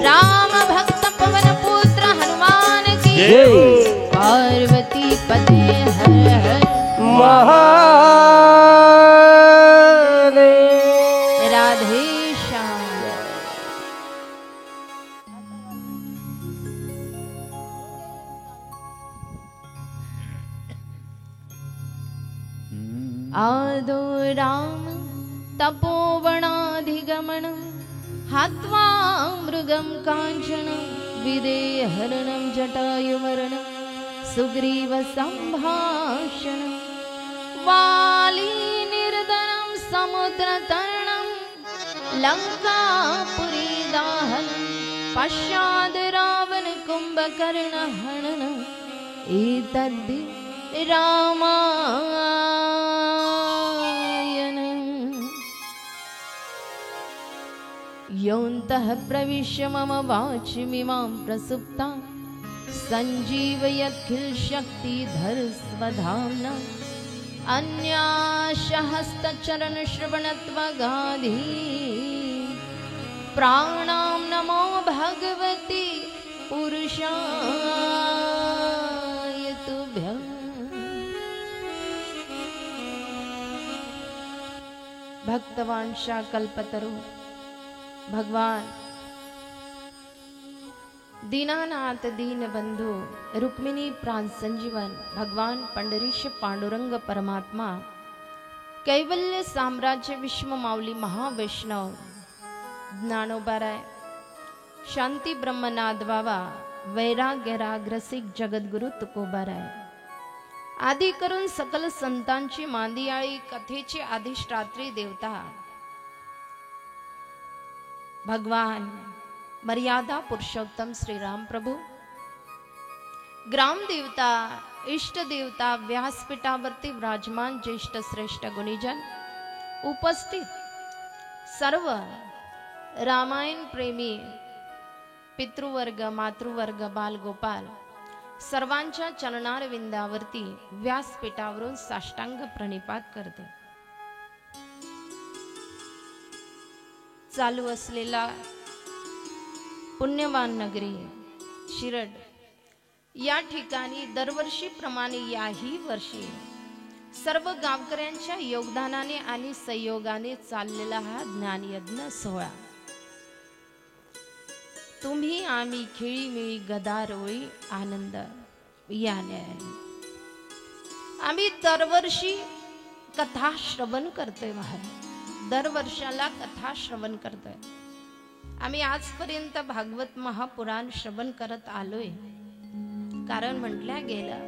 राम भक्त पवन पुत्र हनुमान की पार्वती पति हर हर महादेव। राधे श्याम। आदो राम तपोवनाधिगमन हत्वा मृगं काञ्चनं विदेहरणं जटायुमरणं सुग्रीव सम्भाषणं वाली निर्दनं समुद्रतरणं लङ्कापुरी दाहनं पश्चाद् रावण कुम्भकर्ण हननं एतद्धि रामायणम्। योऽन्तः प्रविश्य मम वाचमिमां प्रसुप्तां सञ्जीवयत्खिलशक्तिधरस्वधाम्ना अन्याशहस्तचरणश्रवणत्वगाधी प्राणां नमो भगवति पुरुषाय तुभ्यं। भक्तवांशा कल्पतरु भगवान दीनानाथ दीनबंधु रुक्मिणी प्राण संजीवन भगवान पंढरीश पांडुरंग परमात्मा कैवल्य साम्राज्य विश्व माऊली महावैष्णव ज्ञानोबाराय शांती ब्रह्मनाथ बाबा वैराग्य राग्रसिक जगद्गुरु तुकोबाराय आदी करून सकल संतांची मांदियाळी कथेची अधिष्ठात्री देवता भगवान मर्यादा पुरुषोत्तम श्री राम प्रभु ग्राम देवता इष्ट देवता व्यासपीठावरती विराजमान ज्येष्ठ श्रेष्ठ गुणीजन उपस्थित सर्व रामायण प्रेमी पितृवर्ग मातृवर्ग बालगोपाल सर्वांच्या चरणारविंदावरती व्यासपीठावरून साष्टांग प्रणिपात करते। चालू असलेला पुण्यवान नगरी शिरड या ठिकाणी दरवर्षीप्रमाणे याही वर्षी सर्व गावकऱ्यांच्या योगदानाने आणि संयोगाने चाललेला हा ज्ञानयज्ञ सोहळा तुम्ही आम्ही खेळीमेळी गदारोळी आनंद याने आम्ही दरवर्षी कथा श्रवण करतोय महाराज, दरवर्षाला कथा श्रवण करतोय आम्ही। आजपर्यंत भागवत महापुराण श्रवण करत आलोय, कारण म्हटल्या गेलं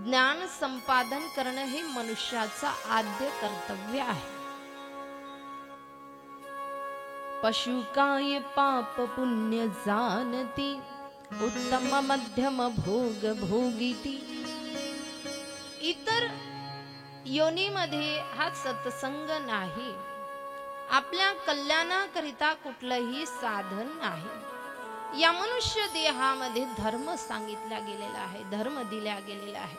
ज्ञान संपादन करणं हे मनुष्याचा आद्य कर्तव्य आहे। पशु काय पाप पुण्य जाणती उत्तम मध्यम भोग भोगीती। इतर योनीमध्ये हा सत्संग नाही, आपल्या कल्याणाकरिता कुठलंही साधन नाही। या मनुष्य देहामध्ये धर्म सांगितला गेलेला आहे, धर्म दिला गेलेला आहे।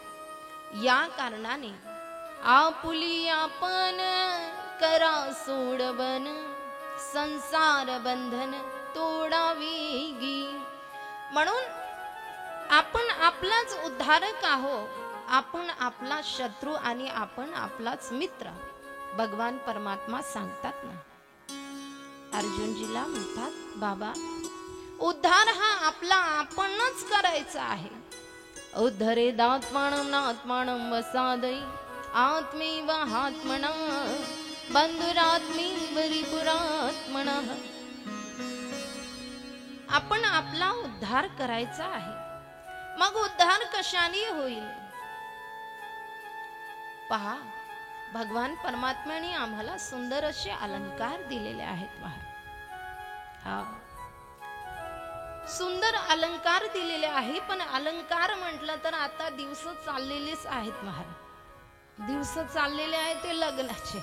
या कारणाने आपुली आपण करा सोडवन संसार बंधन तोडावी। म्हणून आपण आपलाच उद्धारक आहोत, आपण आपला शत्रू आणि आपण आपलाच मित्र। भगवान परमात्मा सांगतात ना, अर्जुनजीला म्हणतात बाबा उद्धार हा आपला आपणच करायचा आहे। उद्धरेदात्मानं नात्मानं वसादई आत्मैव आत्मना बंधुरात्मीव रिपुरात्मनः। आपण आपला उद्धार करायचा आहे। मग उद्धार कशाने होईल पहा, भगवान परमात्म्याने आम्हाला सुंदर असे अलंकार दिलेले आहेत। हा सुंदर अलंकार दिलेले आहे. पण अलंकार म्हटलं तर आता दिवस चाललेलेच आहेत महाराज, दिवस चाललेले आहेत ते लग्नाचे.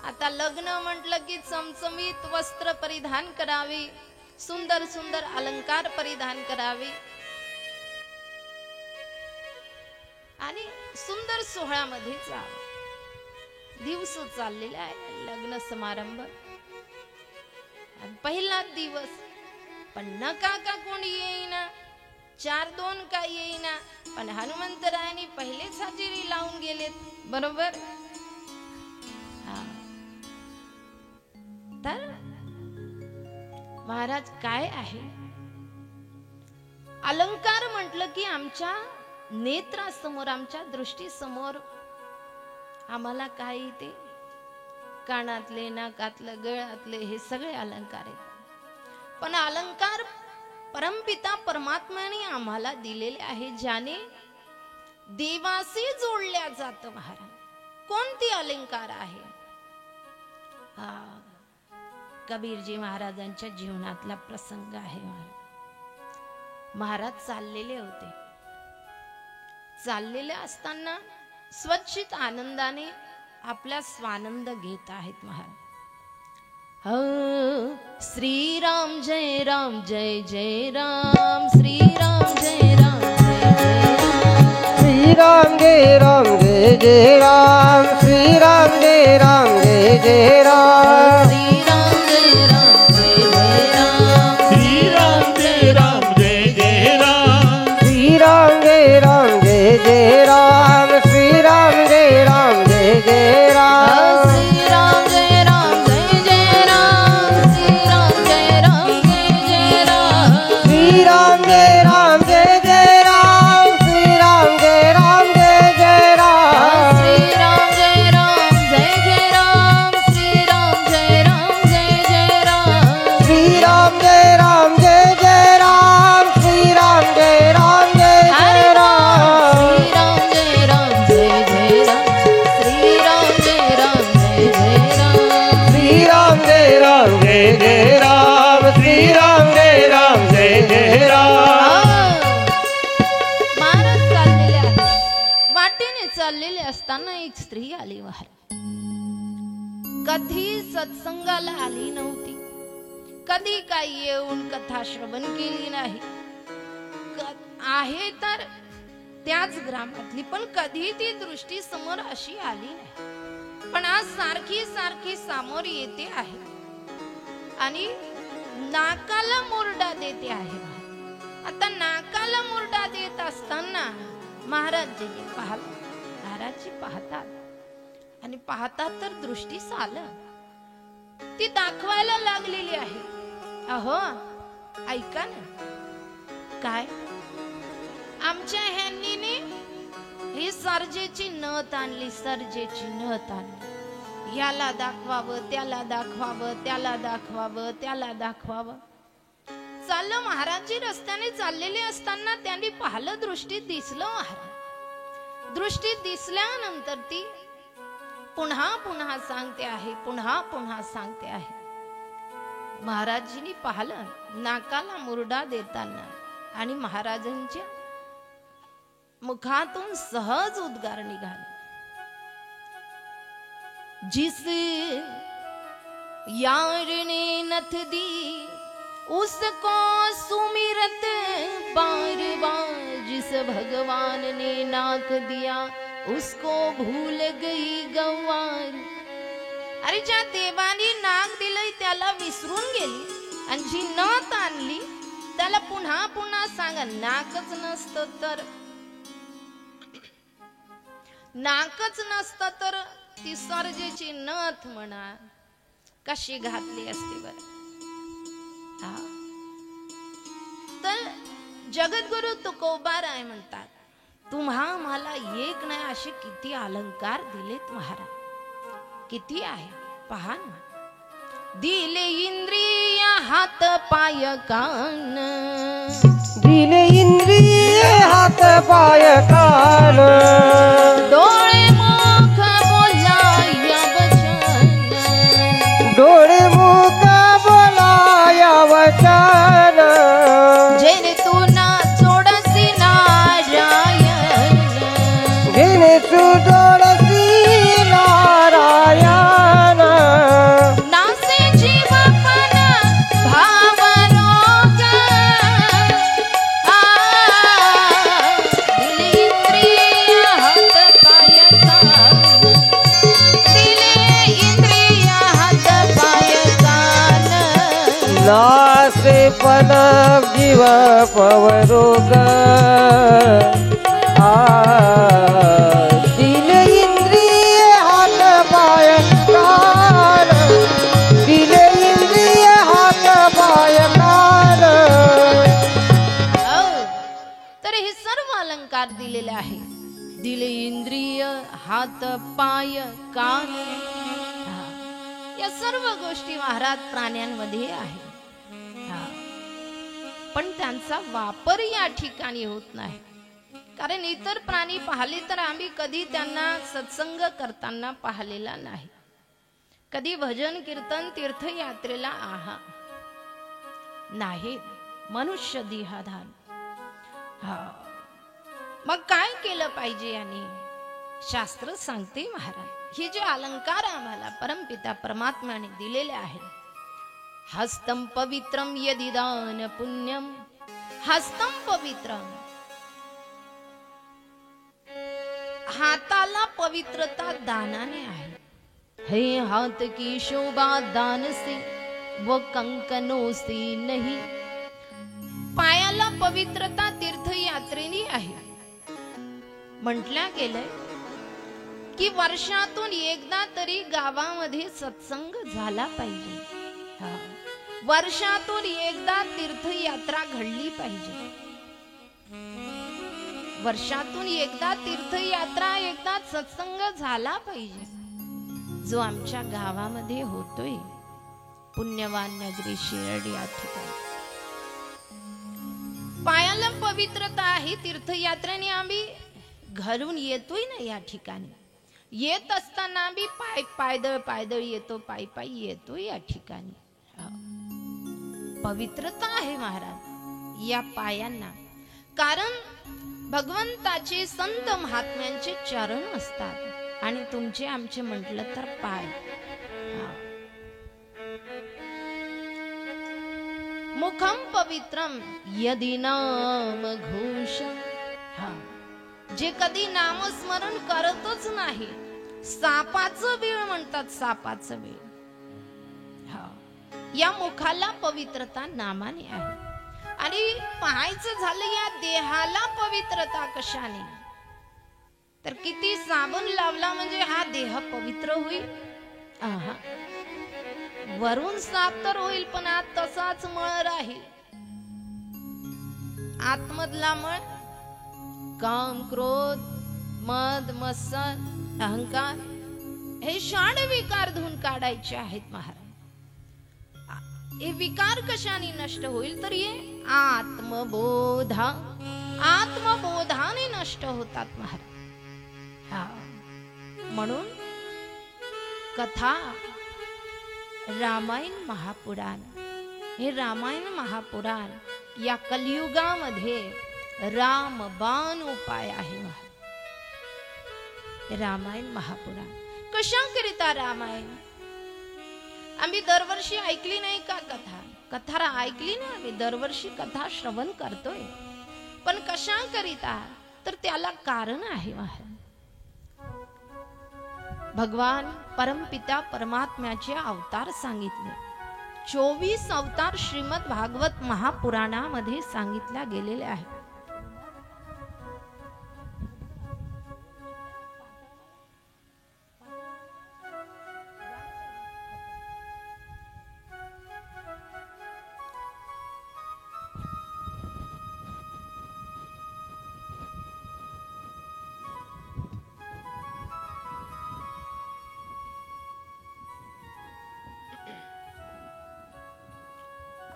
आता लग्न म्हटलं की चमचमीत वस्त्र परिधान करावे, सुंदर सुंदर अलंकार परिधान करावे आणि सुंदर सोहळ्यामध्ये जावं. दिवस चाललेले आहे, लग्न समारंभ पहिला दिवस. पण नका का कोणी येईना, 4-2 का येईना, पण हनुमंतरायाने पहिलेच हजेरी लावून गेलेत. बरोबर. तर महाराज काय आहे, अलंकार म्हटलं की आमच्या नेत्रासमोर, आमच्या दृष्टीसमोर आम्हाला काय ते कानातले, नाकातले, गळ्यातले हे सगळे अलंकार आहेत. पण अलंकार परमपिता परमात्म्याने आम्हाला दिलेले आहे, ज्याने देवाशी जोडल्या जात. महाराज कोणती अलंकार आहे? कबीरजी महाराजांच्या जीवनातला प्रसंग आहे. महाराज चाललेले होते, चाललेले असताना स्वच्छित आनंदाने आपला स्वानंद घेत आहेत. महाराज श्री राम जय राम जय जय राम, श्री राम जय राम जय जय राम, श्री राम जय राम जय जय राम, श्री राम जय राम जय जय राम, श्री राम जय राम जय जय राम, श्री राम जय राम जय जय राम, श्री राम जय राम जय जय राम, श्री राम जय राम जय जय राम, श्री राम जय राम जय जय राम, श्री राम जय राम जय जय राम, श्री राम जय राम जय जय राम, श्री राम जय राम जय जय राम, श्री राम जय राम जय जय राम, श्री राम जय राम जय जय राम, श्री राम जय राम जय जय राम, श्री राम जय राम जय जय राम, श्री राम जय राम जय जय राम, श्री राम जय राम जय जय राम, श्री राम जय राम जय जय राम, श्री राम जय राम जय जय राम. महाराज चाललेले आहेत, वाटेने चाललेले असताना एक स्त्री आली. महाराज कधी सत्संगाला आली नव्हती, कधी काही येऊन कथा श्रवण केली नाही, आहे तर त्याच ग्रामातली, पण कधी ती दृष्टी समोर अशी आली नाही. पण आज सारखी सारखी समोर येते आहे आणि नाकाला मुरडा देते आहे. आता नाकाला मुरडा देत असताना महाराजजी पाहतात, महाराजजी पाहतात आणि पाहतात तर दृष्टीस आलं, ती दाखवायला लागलेली आहे. अहो ऐका ना, काय आमच्या ह्यांनी ही सर्जेची नथ आणली, सर्जेची नथ आणली, याला दाखवावं, त्याला दाखवावं, त्याला दाखवावं, त्याला दाखवावं. चाललं महाराजजी रस्त्याने चाललेले असताना त्यांनी पाहिलं, दृष्टीत दिसलं. महाराज दृष्टीत दिसल्यानंतर ती पुन्हा पुन्हा सांगते आहे, पुन्हा पुन्हा सांगते आहे. महाराजजींनी पाहिलं नाकाला मुरडा देताना आणि महाराजांच्या मुखातून सहज उद्गार निघाले, जिस यार ने नथ दी उसको सुमिरत बार बार, जिस भगवान ने नाक दिया उसको भूल गई गवार. अरे ज्या देवानी नाक दिलंय त्याला विसरून गेली, आणि जी नथ आणली त्याला पुन्हा पुन्हा सांगा. नाकच नसतं तर, नाकच नसतं तर ती सर्जेची नथ म्हणा कशी घातली असते बरं. तर जगद्गुरु तुकोबाराय म्हणतात, तुम्हा मला एक नाही असे किती अलंकार दिलेत महाराज, किती आहे पहा ना. दिले इंद्रिय हात पाय कान, दिले इंद्रिय हात पाय कान, डोळे मुख बोलाया वचन, डोळे मुख बोलाया वचन, नासे पण जीव पवरोग दिल इंद्रिय हात पाय कार दिल इंद्रिय हात पाय कार तर हे सर्व अलंकार दिलेले आहे. दिल इंद्रिय हात पाय कान या सर्व गोष्टी महाराज प्राण्यांमध्ये आहे. पण त्यांचा वापर या ठिकाणी होत नाही. कारण इतर प्राणी पाहिले तर आम्ही कधी त्यांना सत्संग करताना पाहिलेला नाही. कधी भजन कीर्तन तीर्थयात्रेला आहा नाही. मनुष्य देहाधान. मग काय केलं पाहिजे याने? शास्त्र सांगते महाराज. हे जे अलंकार आम्हाला परमपिता परमात्म्याने दिलेले आहेत. हस्तम पवित्रम यदिदान पुण्यम. हस्तम पवित्रम, हाताला पवित्रता दानाने आहे. हे हाथ की शोभा दान से व कंकनों से नहीं. पायाला पवित्रता तीर्थयात्रेने आहे. म्हटल्या गेलंय की वर्षातून एकदा तरी गावामध्ये सत्संग झाला पाहिजे. वर्षातून एकदा तीर्थयात्रा घडली पाहिजे. वर्षातून एकदा तीर्थयात्रा, एकदा सत्संग झाला पाहिजे. जो आमच्या गावामध्ये होतोय पुण्यवान नगरी शिर्डी या ठिकाणी. पायाला पवित्रता आहे. तीर्थयात्रेने आम्ही घरून येतोय ना या ठिकाणी. येत असताना आम्ही पायदळ येतो, पायी येतो या ठिकाणी. पवित्रता आहे महाराज या पायांना. कारण भगवंताचे संत महात्म्यांचे चरण असतात आणि तुमचे आमचे म्हटलं तर पाय. मुखम पवित्रम यदि नाम घोष. जे कधी नामस्मरण करतच नाही, सापाचं वेळ म्हणतात. सापाचं वेळ. या मुखाला पवित्रता नामाने आहे. आणि पाहायचं झालं या देहाला पवित्रता कशाने? तर किती साबण लावला म्हणजे हा देह पवित्र होईल? वरून साफ तर होईल पण आत तसाच मळ राहील. आतमधला मळ काम, क्रोध, मद, मत्सर, अहंकार हे षाड विकार धुवून काढायचे आहेत महाराज. हे विकार कशाने नष्ट होईल? तर ये आत्मबोधा. आत्मबोधाने नष्ट होतात महाराज. म्हणून कथा रामायण महापुराण. हे रामायण महापुराण या कलियुगामध्ये रामबाण उपाय आहे. रामायण महापुराण कशाकरिता? रामायण आम्ही दरवर्षी ऐकली नाही का कथा? कथा ऐकली ना आम्ही दरवर्षी कथा श्रवण करतोय. पण कशाकरिता? तर त्याला कारण आहे. भगवान परमपिता परमात्म्याचे अवतार सांगितले. 24 अवतार श्रीमद भागवत महापुराणामध्ये सांगितल्या गेलेले आहेत.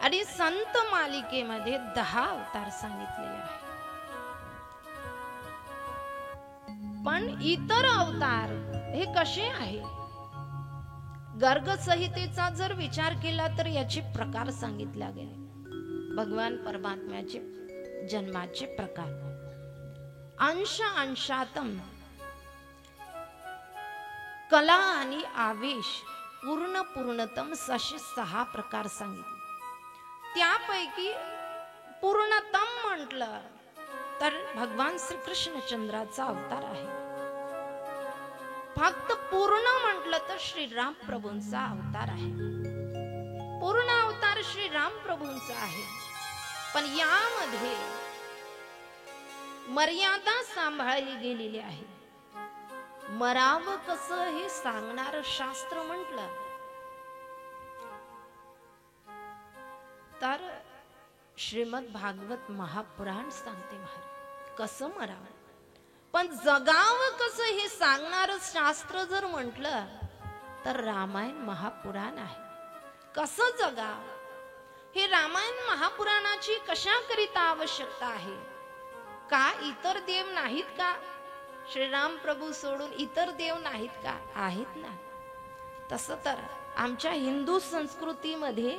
आणि संत मालिकेमध्ये 10 अवतार सांगितलेले आहेत. पण इतर अवतार हे कसे आहे? गर्ग संहितेचा जर विचार केला तर याचे प्रकार सांगितले गेले. भगवान परमात्म्याचे जन्माचे प्रकार अंश अंशातम, कला आणि आवेश, पूर्ण पूर्णतम असे 6 प्रकार सांगितले. त्यापैकी पूर्णतम म्हटलं तर भगवान श्रीकृष्ण चंद्राचा अवतार आहे. फक्त पूर्ण म्हटलं तर श्रीराम प्रभूंचा अवतार आहे. पूर्ण अवतार श्रीराम प्रभूंचा आहे, पण यामध्ये मर्यादा सांभाळली गेलेली आहे. मरावं कसं हे सांगणार शास्त्र म्हटलं तर श्रीमद भागवत महापुराण सांगते महाराज कसं मरावं. पण जगावं कसं हे सांगणार शास्त्र जर म्हटलं तर रामायण महापुराण आहे. कसं जगावं हे रामायण महापुराणाची कशाकरिता आवश्यकता आहे. का इतर देव नाहीत का? श्रीराम प्रभू सोडून इतर देव नाहीत का? आहेत ना. तसं तर आमच्या हिंदू संस्कृतीमध्ये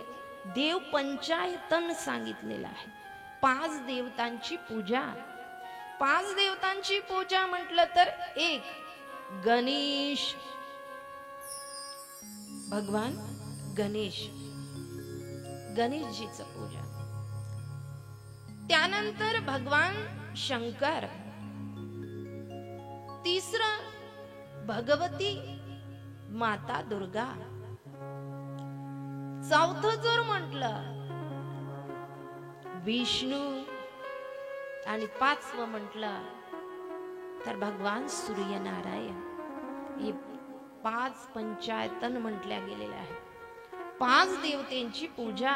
देव पंचायतन सांगितलेलं आहे. 5 देवतांची पूजा. 5 देवतांची पूजा म्हटलं तर एक गणेश, भगवान गणेश, गणेशजीचं पूजा. त्यानंतर भगवान शंकर. तिसरं भगवती माता दुर्गा. चौथं जर म्हटलं विष्णू आणि 5वं म्हटलं तर भगवान सूर्यनारायण. हे 5 पंचायतन म्हटल्या गेलेल्या आहे. 5 देवतेंची पूजा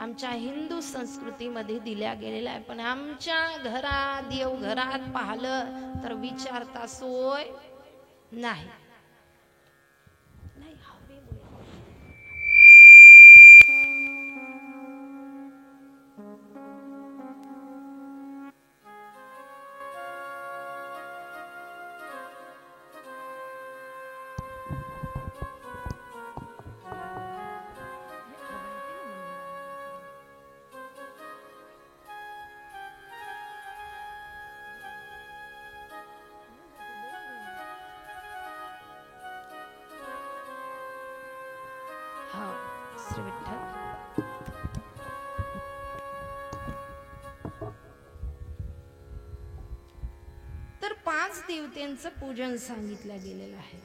आमच्या हिंदू संस्कृतीमध्ये दिल्या गेलेल्या आहे. पण आमच्या घरात देवघरात पाहिलं तर विचारता सोय नाही. श्री विठ्ठल. तर 5 देवतांचं पूजन सांगितलं गेलेलं आहे.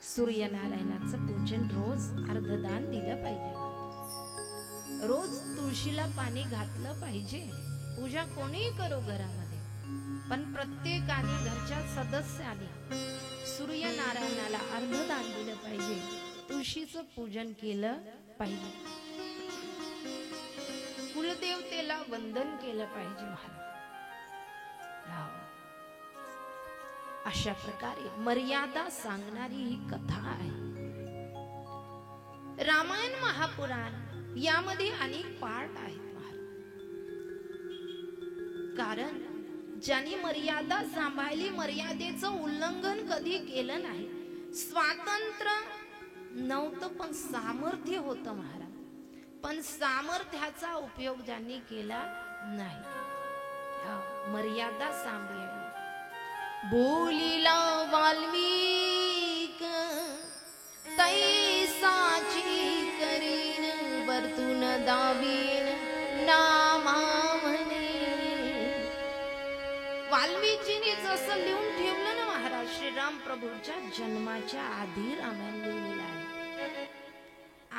सूर्यनारायणाचं पूजन रोज अर्धदान दिलं पाहिजे. रोज तुळशीला पाणी घातलं पाहिजे. पूजा कोणीही करो घरामध्ये, पण प्रत्येकाने घरच्या सदस्याने सूर्यनारायणाला अर्धदान दिलं पाहिजे. तुळशीचं पूजन केलं पाहिजे. कुलदेवतेला वंदन केलं पाहिजे महाराज. अशा प्रकारे मर्यादा सांगणारी ही कथा आहे. रामायण महापुराण यामध्ये अनेक पार्ट आहेत महाराज. कारण ज्यांनी मर्यादा सांभाळली, मर्यादेचं उल्लंघन कधी केलं नाही. स्वातंत्र्य नव्हतं पण सामर्थ्य होतं महाराज. पण सामर्थ्याचा उपयोग ज्यांनी केला नाही. मर्यादा सांभाळली. बोलिला वाल्मिक तैसाची करीन वर्तुन दावीन नामा म्हणे. वाल्मिकीने जसं लिहून ठेवलं ना महाराज, श्रीराम प्रभूच्या जन्माच्या आधी रामायण लिहिलेलं आहे.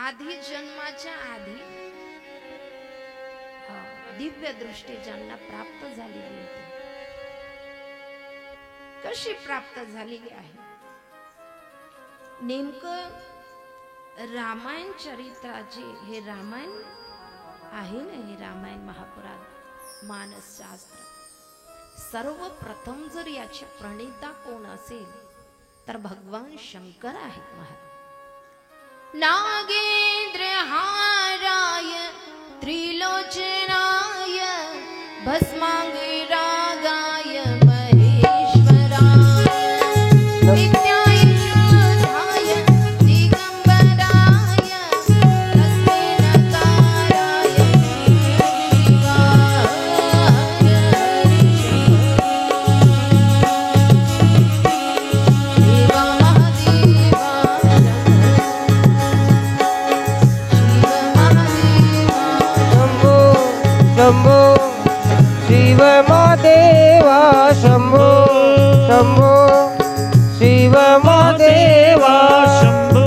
आधी जन्माच्या आधी दिव्य दृष्टी ज्यांना प्राप्त झालेली होती. कशी प्राप्त झालेली आहे? नेमकं रामायण चरित्राचे हे रामायण आहे ना, हे रामायण महापुराण मानसशास्त्र. सर्वप्रथम जर याचे प्रणेता कोण असेल तर भगवान शंकर आहेत महाराज. नागेंद्र हाराय त्रिलोचनाय भस्मांगे रागाय महेश्वराय नित्याय शुद्धाय दिगंबराय तस्मै नकाराय शंभो शिव महादेवा शंभो शंभो शिव महादेवा शंभो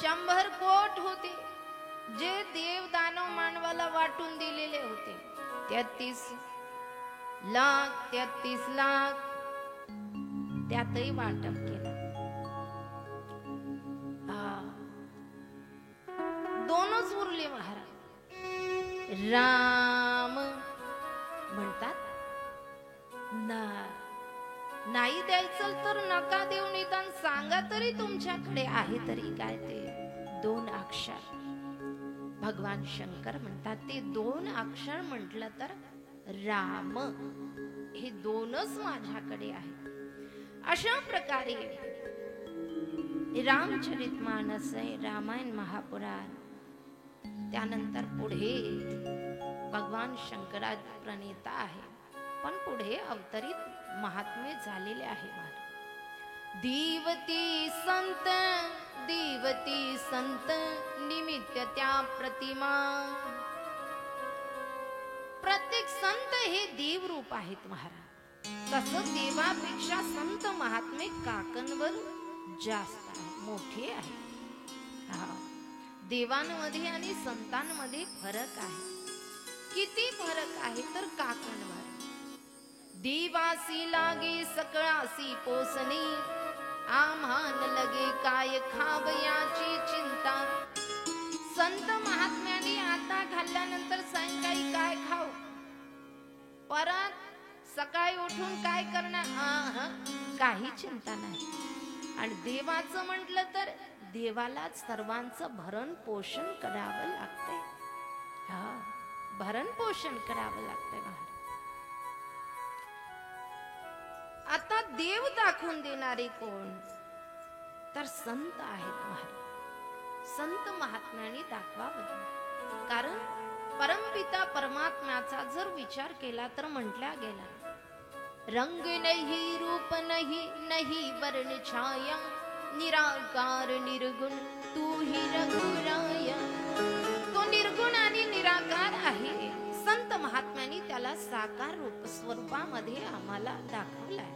100 कोट होते जे देव दानव मानवाला वाटून दिलेले होते. 33 लाख त्यातही वाटप केलं. दोनच उरले महाराज. राम म्हणतात नाही द्यायचं तर नका देऊ, निदान सांगा तरी तुमच्याकडे आहे तरी काय. ते 2 अक्षर भगवान शंकर म्हणतात, ते 2 अक्षर म्हटलं तर राम, हे 2च माझ्याकडे आहे. अशा प्रकारे रामचरितमानस आहे, रामायण महापुराण. त्यानंतर पुढे भगवान शंकराचे प्रणेता आहे, पण पुढे अवतरित महात्मे झालेले आहे. देवती संत निमित्त त्या प्रतिमा. प्रत्येक संत हे देव रूप आहेत महाराज. तसं देवापेक्षा संत महात्मे काकणवर जास्त आहे, मोठे आहे. देवांमध्ये आणि संतांमध्ये फरक आहे. किती फरक आहे तर काकणवर. देवासी लागे सकळासी पोसणे, आम्हान लगे काय खावयाची चिंता. संत महात्म्याने आता खाल्ल्यानंतर सायंकाळी काय खाऊ, परत सकाळी उठून काय करणार, काही चिंता नाही. आणि देवाचं म्हटलं तर देवाला सर्वांचं भरण पोषण करावं लागतंय. भरण पोषण करावं लागतंय. आता देव दाखवून देणारे कोण तर संत आहेत महाराज. संत महात्म्याने दाखवावं. कारण परमपिता परमात्म्याचा जर विचार केला तर म्हटल्या गेला, रंग नहीं रूप नहीं, नहीं वर्ण छाया, निराकार निर्गुण तू ही रघुराया. तो निर्गुण आणि निराकार आहे. संत महात्म्यांनी त्याला साकार रूप स्वरूपामध्ये आम्हाला दाखवलाय.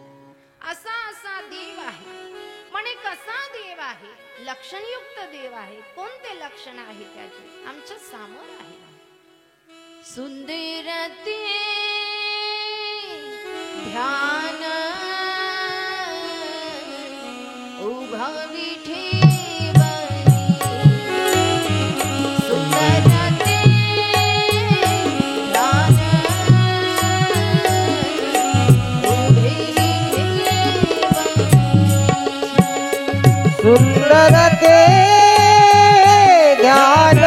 असा देव आहे. म्हणे कसा देव आहे, लक्षणयुक्त देव आहे. कोणते लक्षण आहे त्याचे आमच्या समोर आहे. सुंदर ते ध्यान उभा विठेवरी, सुंदर ते ध्यान उभे विठेवरी, सुंदर ते ध्यान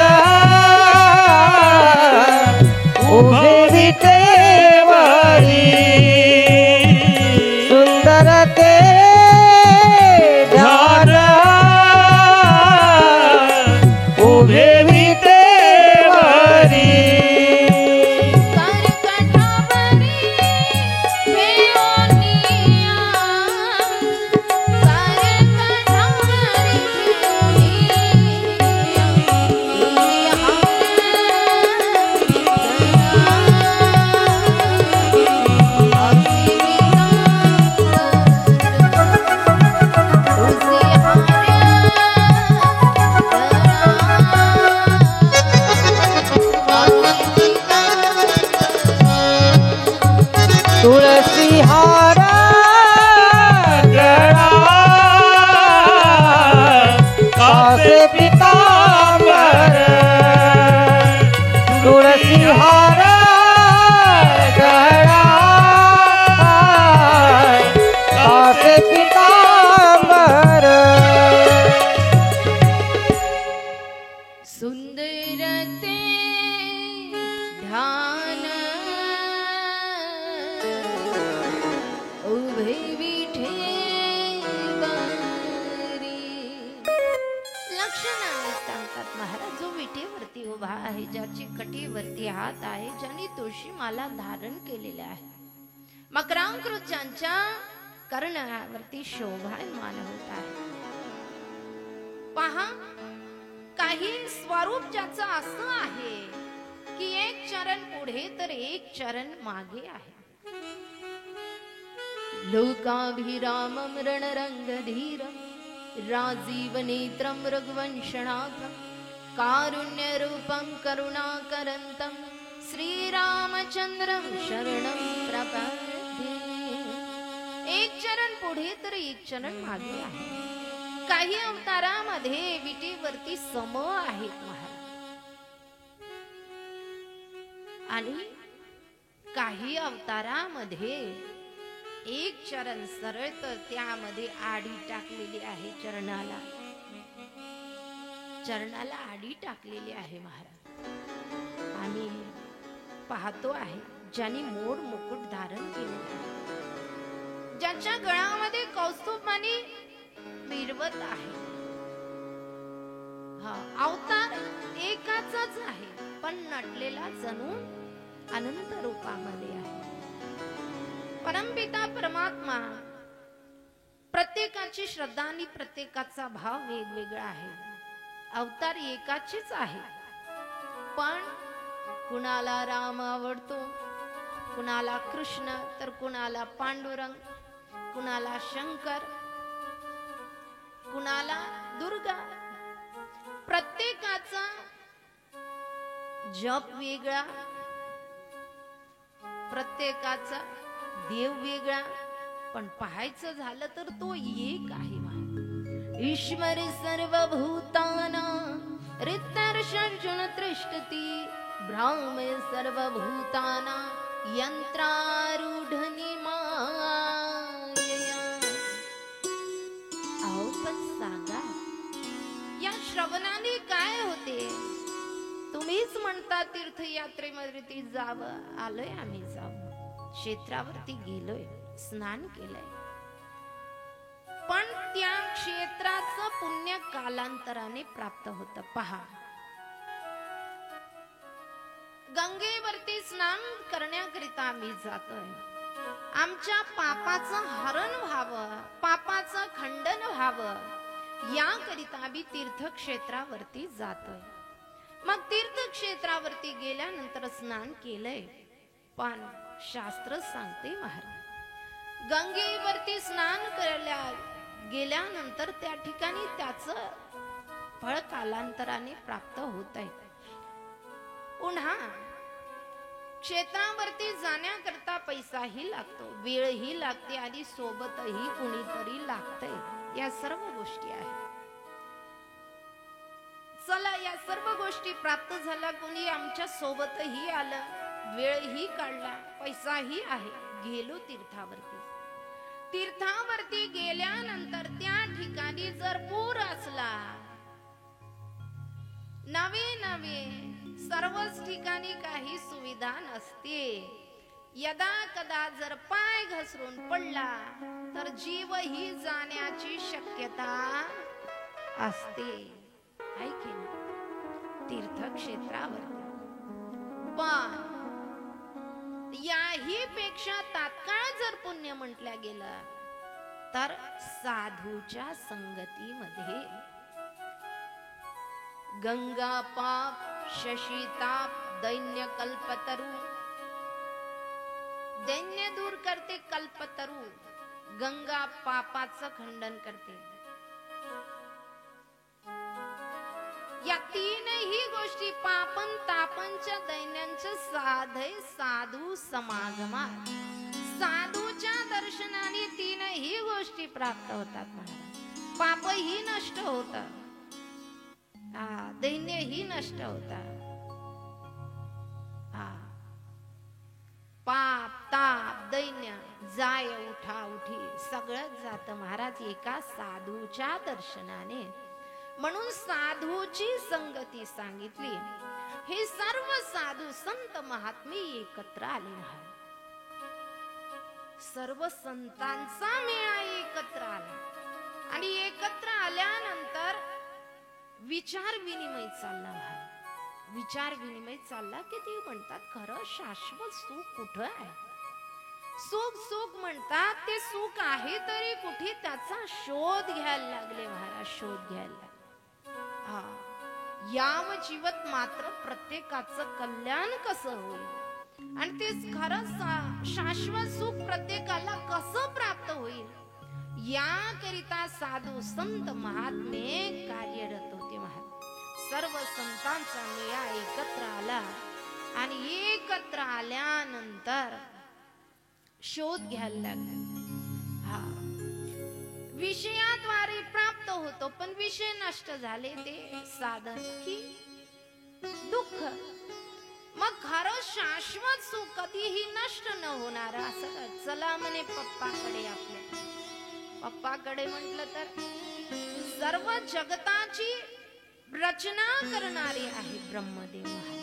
उभे विठेवरी, सुंदर ते ध्यान उभे विठेवरी. करकटावरी ठेवनिया, करकटावरी तुळसी हार गळा कासे पितांबर, तुळसी हार गळा कासे पितांबर, सुंदर ते ध्यान उभे विठेवरी. लक्षणाने सांगतात महाराज, जो विठेवरती उभा आहे, ज्याची कटीवरती हात आहे, ज्याने तुळशी माला धारण केलेले आहे, मकरांकृत्यांच्या कर्णावरती शोभायमान होत आहे. पहा, काही स्वरूप ज्याचं असं आहे की एक चरण पुढे तर एक चरण मागे आहे. लोकाभिरामं रणरंगधीरं राजीवनेत्रं रघुवंशनाथं कारुण्यरूपं करुणाकरन्तं श्रीरामचंद्रं शरणं प्रपद्ये। एक चरण पुढे तर एक चरण मागे आहे. काही अवतारामध्ये विटीवरती सम आहेत महाराज, आणि काही अवतारामध्ये एक चरण सरळ तर त्यामध्ये आडी टाकलेली आहे. चरणाला आडी टाकलेली आहे महाराज. आणि पाहतो आहे ज्यांनी मोड मुकुट धारण केले आहे, ज्याच्या गळ्यामध्ये कौस्तुभमणी मिरवत आहे. हा अवतार एकाचाच आहे, पण नटलेला जणू अनंत रूपामध्ये आहे. परमपिता परमात्मा, प्रत्येकाची श्रद्धा आणि प्रत्येकाचा भाव वेगवेगळा आहे. अवतार एकाचेच आहे, पण कुणाला राम आवडतो, कुणाला कृष्ण, तर कुणाला पांडुरंग, कुणाला शंकर, कुणाला दुर्गा. प्रत्येकाचा जप वेगळा, प्रत्येकाचा देव वेगळा, पण पाहायचं झालं तर तो एक आहे. ईश्वर सर्वभूतानां रित्तर्षर्जुन तिष्ठति ब्राह्मे सर्वभूतानां यंत्रारूढनि मायया. अहो पण सांगा, या श्रवणाने काय होते? तुम्हीच म्हणता तीर्थयात्रेमध्ये जावं, आलोय आम्ही जावं, क्षेत्रावरती गेलोय, स्नान केलंय, पण त्या क्षेत्राचं पुण्य कालांतराने प्राप्त होतं. पहा, गंगेवरती स्नान करण्याकरिता आम्ही जातोय. आमच्या पापाचं हरण व्हावं, पापाचं खंडन व्हावं, याकरिता आम्ही तीर्थक्षेत्रावरती जातोय. मग तीर्थक्षेत्रावरती गेल्यानंतर स्नान केलंय, पण शास्त्र सांगते महाराज, गंगेवरती स्नान गेल्यानंतर त्या ठिकाणी त्याचं फळ कालांतराने प्राप्त होत आहे. पुन्हा क्षेत्रावरती जाण्याकरता पैसाही लागतो, वेळही लागते, आणि सोबतही कुणीतरी लागतंय. या सर्व गोष्टी आहेत. चला, या सर्व गोष्टी प्राप्त झाल्या, कोणी आमच्या सोबतही आलं, वेळही काढला, पैसाही आहे. गेलो तीर्थावरती. तीर्थावरती गेल्यानंतर त्या ठिकाणी जर पूर असला, नवे सर्वच ठिकाणी काही सुविधा नसते, यदा कदा जर पाय घसरून पडला तर जीवही जाण्याची शक्यता असते. ऐके ना, तीर्थक्षेत्रावरती. पण याही पेक्षा तात्काळ जर पुण्य म्हटलं गेलं तर साधूच्या संगतीमध्ये गंगा पाप शशीताप दैन्य कल्पतरू, दैन्य दूर करते कल्पतरू, गंगा पापाचं खंडन करते. या तीनही गोष्टी, पापन तापंच्या दैन्यांच्या साधय साधू समागमात, साधूच्या दर्शनाने तीनही गोष्टी प्राप्त होतात महाराज. पापही नष्ट होतात, दैन्यही नष्ट होतात. पाप ताप दैन्य जाय उठा उठी सगळंच जात महाराज एका साधूच्या दर्शनाने. म्हणून साधूची संगती सांगितली. हे सर्व साधू संत महात्मे एकत्र आले महाराज. सर्व संतांचा मेळा एकत्र आला, आणि एकत्र आल्यानंतर विचार विनिमय चालला महाराज. विचार विनिमय चालला की ते म्हणतात, खरं शाश्वत सुख कुठं आहे? सुख सुख म्हणतात, ते सुख आहे तरी कुठे? त्याचा शोध घ्यायला लागले महाराज, शोध घ्यायला लागले. याव जीवत मात्र प्रत्येकाचं कल्याण कसं होईल, आणि तेच खरं शाश्वत सुख प्रत्येकाला कसं प्राप्त होईल, याकरिता साधू संत महात्मे कार्यरत होते. सर्व संतांचा मेळा एकत्र आला आणि एकत्र आल्यानंतर शोध घ्यायला लागला. हा विषयाद्वारे प्राप्त होतो, पण विषय नष्ट झाले ते साधन की दुःख. मग खरं शाश्वत सुख कधीही नष्ट न होणार असं. चला म्हणे पप्पाकडे. आपल्या पप्पाकडे म्हटलं तर सर्व जगताची रचना करणारे आहे ब्रह्मदेव आहे.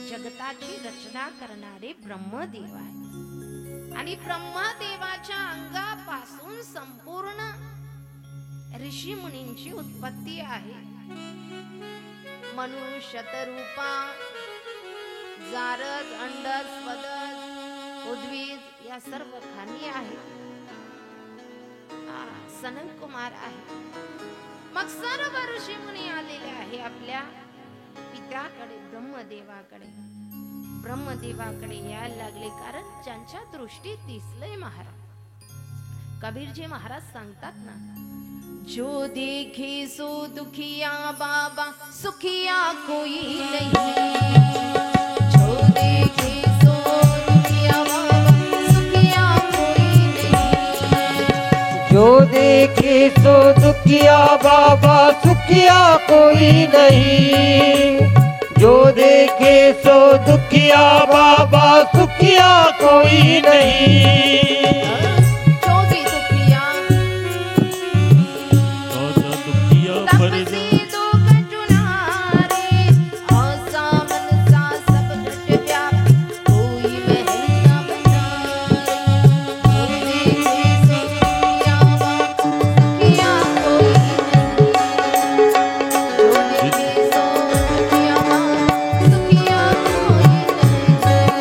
जगताची रचना करणारे ब्रह्मदेव आहे आणि ब्रह्मदेवाच्या अंगापासून संपूर्ण ऋषी मुनींची उत्पत्ती आहे. मनु शतरूपा जारद अंडस वदस उद्वीज या सर्व खाणी आहेत. सनत कुमार आहे. मग सर्व ऋषी मुनी आलेले आहे आपल्या पित्याकडे ब्रह्मदेवाकडे. ब्रह्मदेवाकडे यायला लागले कारण ज्यांच्या दृष्टीत दिसलंय महाराज. कबीरजी महाराज सांगतात ना, जो देखे सो दुखिया बाबा सुखिया कोई नहीं. जो देखे सो दुखिया बाबा सुखिया कोई नहीं. जो देखे सो दुखिया बाबा सुखिया कोई नहीं. जो देखे सो दुखिया बाबा सुखिया कोई नहीं. जोगी दुखिया तपसी दुख चुनारे. आसा मनसा सब घट व्यापी कोई महल न बनाए. जो देखे सो दुखिया बाबा सुखिया कोई नहीं. जो देखे सो दुखिया बाबा सुखिया कोई नहीं.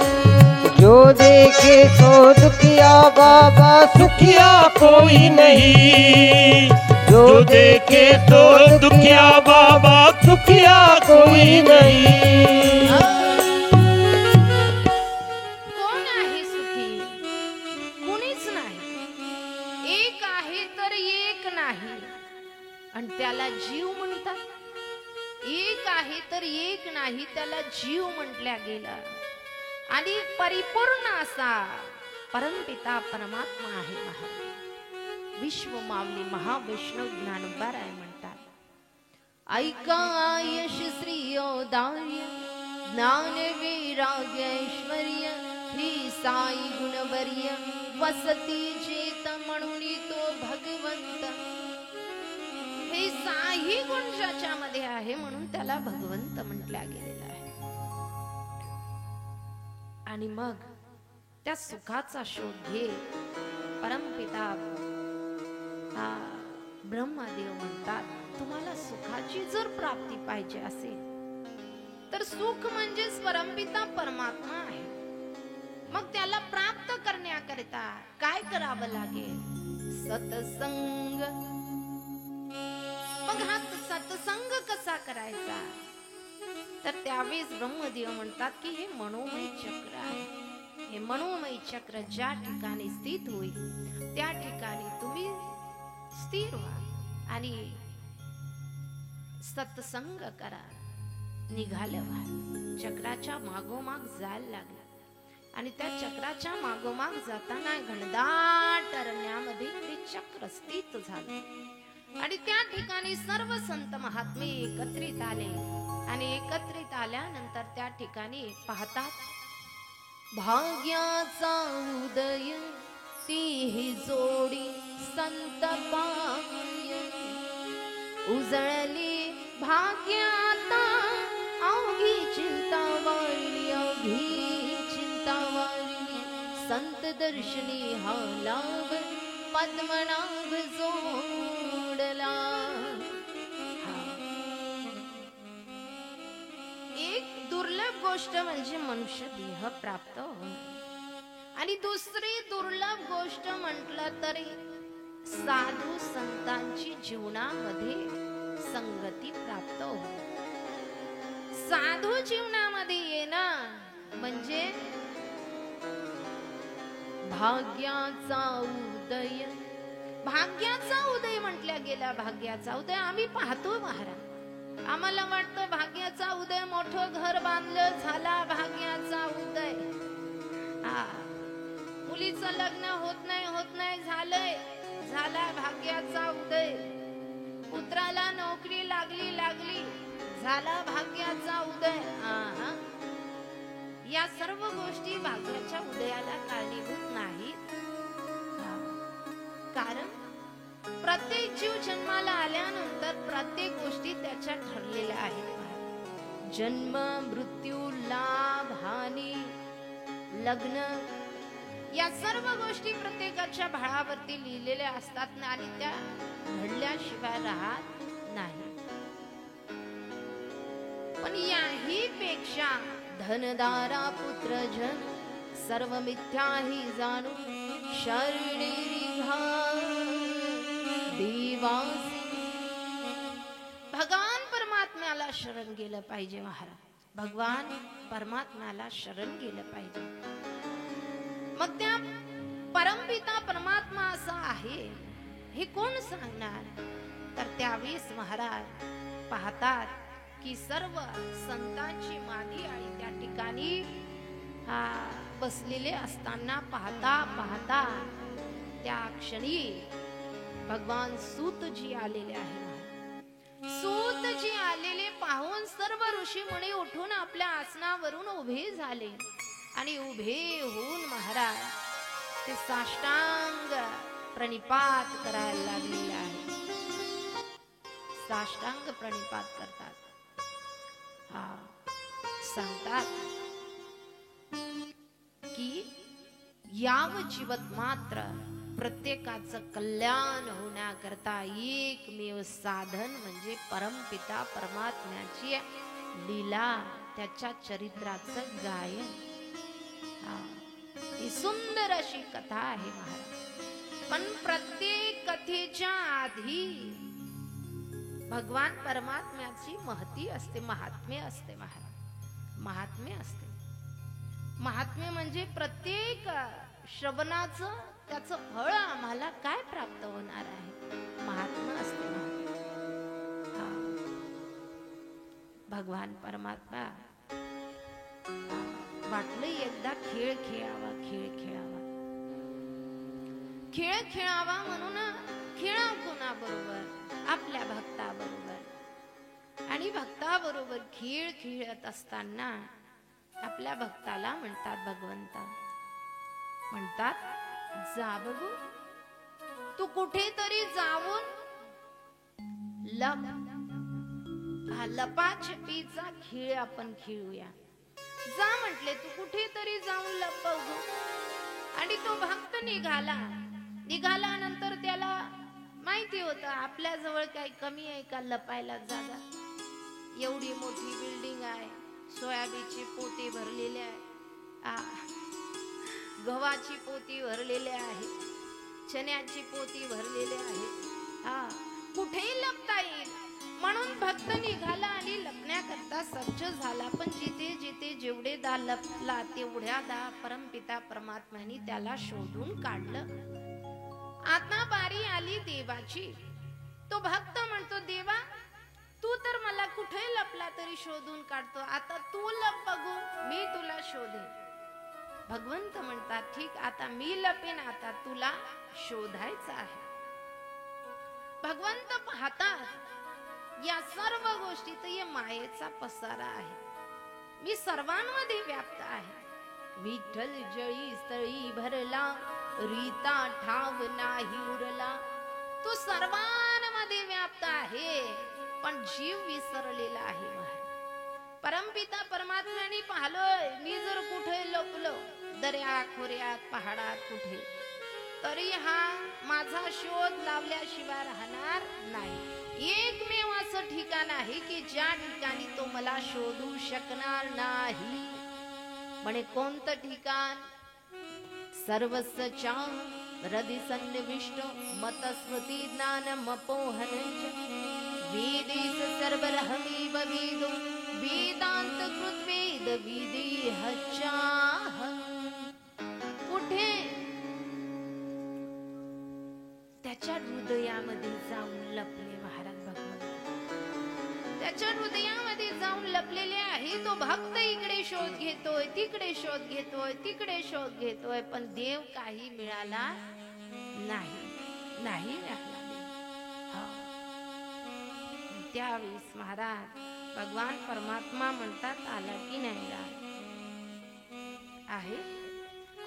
जो देखे सो दुखिया बाबा सुखिया कोई नहीं. जो देखे सो दुखिया बाबा सुखिया कोई नहीं. कोण आहे सुखी? कुणीच नाही. एक आहे तर एक नाही आणि त्याला जीव म्हणतात. एक आहे तर एक नाही त्याला जीव म्हटल्या गेला. आणि परिपूर्ण असा परमपिता परमात्मा आहे महाराज. विश्व माऊली महाविष्णू ज्ञानोबाराय म्हणतात, ऐका यश श्रीयोदार्य ज्ञान वैराग्य ऐश्वर्य श्री साई गुणवर्य वसती चेत म्हणून तो भगवंत. हे साई गुण ज्याच्यामध्ये आहे म्हणून त्याला भगवंत म्हटल्या गेलेला आहे. आणि मग त्या सुखाचा शोध घे परमपिता ब्रह्मदेव म्हणतात, तुम्हाला सुखाची जर प्राप्ती पाहिजे असेल तर सुख म्हणजेच परमपिता परमात्मा आहे. मग त्याला प्राप्त करण्याकरिता काय करावं लागेल? सत्संग. मग हा सत्संग कसा करायचा? तर त्यावेळेस ब्रह्मदेव म्हणतात की हे मनोमय चक्र आहे. हे मनोमय चक्र ज्या ठिकाणी स्थित होईल त्या ठिकाणी तुम्ही स्थिर व्हा आणि सत्संग करा. निघालं व्हा. चक्राच्या मागोमाग जायला लागला आणि त्या चक्राच्या मागोमाग जाताना घनदाट अरण्यामध्ये ते चक्र स्थित झालं आणि त्या ठिकाणी सर्व संत महात्मे एकत्रित आले. आणि एकत्रित आल्यानंतर त्या ठिकाणी पाहतात, भाग्याचा उदय ती जोडी संत पाय. उजळली भाग्याता अवघी चिंता वाळली, अवघी चिंता वाळली. संत दर्शनी हा लाभ पद्मनाभ जोडला. एक दुर्लभ गोष्ट म्हणजे मनुष्य देह प्राप्त होणे आणि दुसरी दुर्लभ गोष्ट म्हटलं तरी साधू संतांची जीवनामध्ये संगती प्राप्त होणे. साधू जीवनामध्ये येणं म्हणजे भाग्याचा उदय भाग्याचा उदय म्हटल्या गेला. भाग्याचा उदय आम्ही पाहतो महाराज. आम्हाला वाटतं भाग्याचा उदय, मोठं घर बांधलं, झाला भाग्याचा उदय. हा, मुलीचं लग्न होत नाही झालंय, झाला भाग्याचा उदय. पुत्राला नोकरी लागली, झाला भाग्याचा उदय. या सर्व गोष्टी भाग्याच्या उदयाला कारणीभूत नाहीत. कारण प्रत्येक जीव जन्माला आल्यानंतर प्रत्येक गोष्टी त्याच्या ठरलेल्या आहेत. जन्म, मृत्यू, लाभ, हानी, लग्न, या सर्व गोष्टी प्रत्येकाच्या भाळावरती लिहिलेल्या असतात आणि त्या घडल्याशिवाय राहत नाही. पण याही पेक्षा धनदारा पुत्र जन सर्व मिथ्या ही जाणू शरणी देवास. भगवान परमात्म्याला शरण गेलं पाहिजे महाराज. भगवान परमात्म्याला शरण गेलं पाहिजे. मग त्या परमपिता परमात्मा असा आहे हे कोण सांगणार? तर त्यावेळेस महाराज पाहतात की सर्व संतांची मादी आणि त्या ठिकाणी बसलेले असताना पाहता त्या क्षणी भगवान सूतजी आलेले आहे. सूतजी आलेले पाहून सर्व ऋषी मुनी उठून आपल्या आसनावरून उभे झाले आणि उभे होऊन महाराज ते साष्टांग प्रणिपात करायला लागलेले आहे. साष्टांग प्रणिपात करतात. सांगतात की याव जीवत मात्र प्रत्येकाचं कल्याण होण्याकरता एकमेव साधन म्हणजे परमपिता परमात्म्याची लीला, त्याच्या चरित्राचं गायन. ही सुंदर अशी कथा आहे महाराज. पण प्रत्येक कथेच्या आधी भगवान परमात्म्याची महती असते, महात्म्य असते महाराज. महात्म्य असते. महात्म्य म्हणजे प्रत्येक श्रवणाचं त्याचं फळ आम्हाला काय प्राप्त होणार आहे, महात्मा असते. भगवान परमात्मा वाटलं एकदा खेळ खेळावा, खेळ खेळावा म्हणून खेळा कोणाबरोबर? आपल्या भक्ताबरोबर. आणि भक्ताबरोबर खेळ खेळत असताना आपल्या भक्ताला म्हणतात भगवंत, म्हणतात जा बघू, तू कुठेतरी जाऊन लप. हा लपाछपीचा खेळ आपण खेळूया. जा म्हटले, तू कुठेतरी जाऊन लप बघू. आणि तो भक्त निघाल्यानंतर त्याला माहिती होतं आपल्या जवळ काही कमी आहे का लपायला जागा. एवढी मोठी बिल्डिंग आहे, सोयाबीनची पोती भरलेली आहे, गव्हाची पोती भरलेली आहे, चण्याची पोती भरलेली आहे. कुठेही लपता येईल म्हणून भक्त निघाला आणि लपण्याकरता सज्ज झाला. पण जिथे जिथे जेवढे दा लपला तेवढ्या दा परमपिता परमात्म्याने त्याला शोधून काढलं. आता बारी आली देवाची. तो भक्त म्हणतो, देवा तू तर मला कुठे लपला तरी शोधून काढतो, आता तू लप बघू, मी तुला शोधेन. भगवंत म्हणतात, ठीक, आता मी लपेन, आता तुला शोधायचं आहे. भगवंत पाहतात या सर्व गोष्टीत ये मायेचा पसारा आहे. मी सर्वांमध्ये व्याप्त आहे. विठ्ठल जळी स्थळी भरला, रीता ठाव नाही उरला. तू सर्वांमध्ये व्याप्त आहे, पण जीव विसरलेला आहे. परमपिता परमात्म्याने पाहलोय, मी जर कुठे लपलो, दर्या खोऱ्यात पहाडात कुठे, तरी हा माझा शोध लावल्याशिवाय राहणार नाही. एकमेव असं ठिकाण आहे की ज्या ठिकाणी तो मला शोधू शकणार नाही. म्हणे कोणतं ठिकाण? सर्वस्वच्या हृदि सन्निविष्ट मतस्मृती ज्ञानमपोहनञ्च वेदेश सर्वरहमेव वेदो वेदांत कृद्वेद विदेहच्चाहम्. कुठे? त्याच्या आणि तो भक्त इकडे शोध घेतोय, तिकडे शोध घेतोय, तिकडे शोध घेतोय, पण देव काही मिळाला नाही मिळाला देव. हो. त्यावेळेस महाराज भगवान परमात्मा म्हणतात आला की नाही आहे?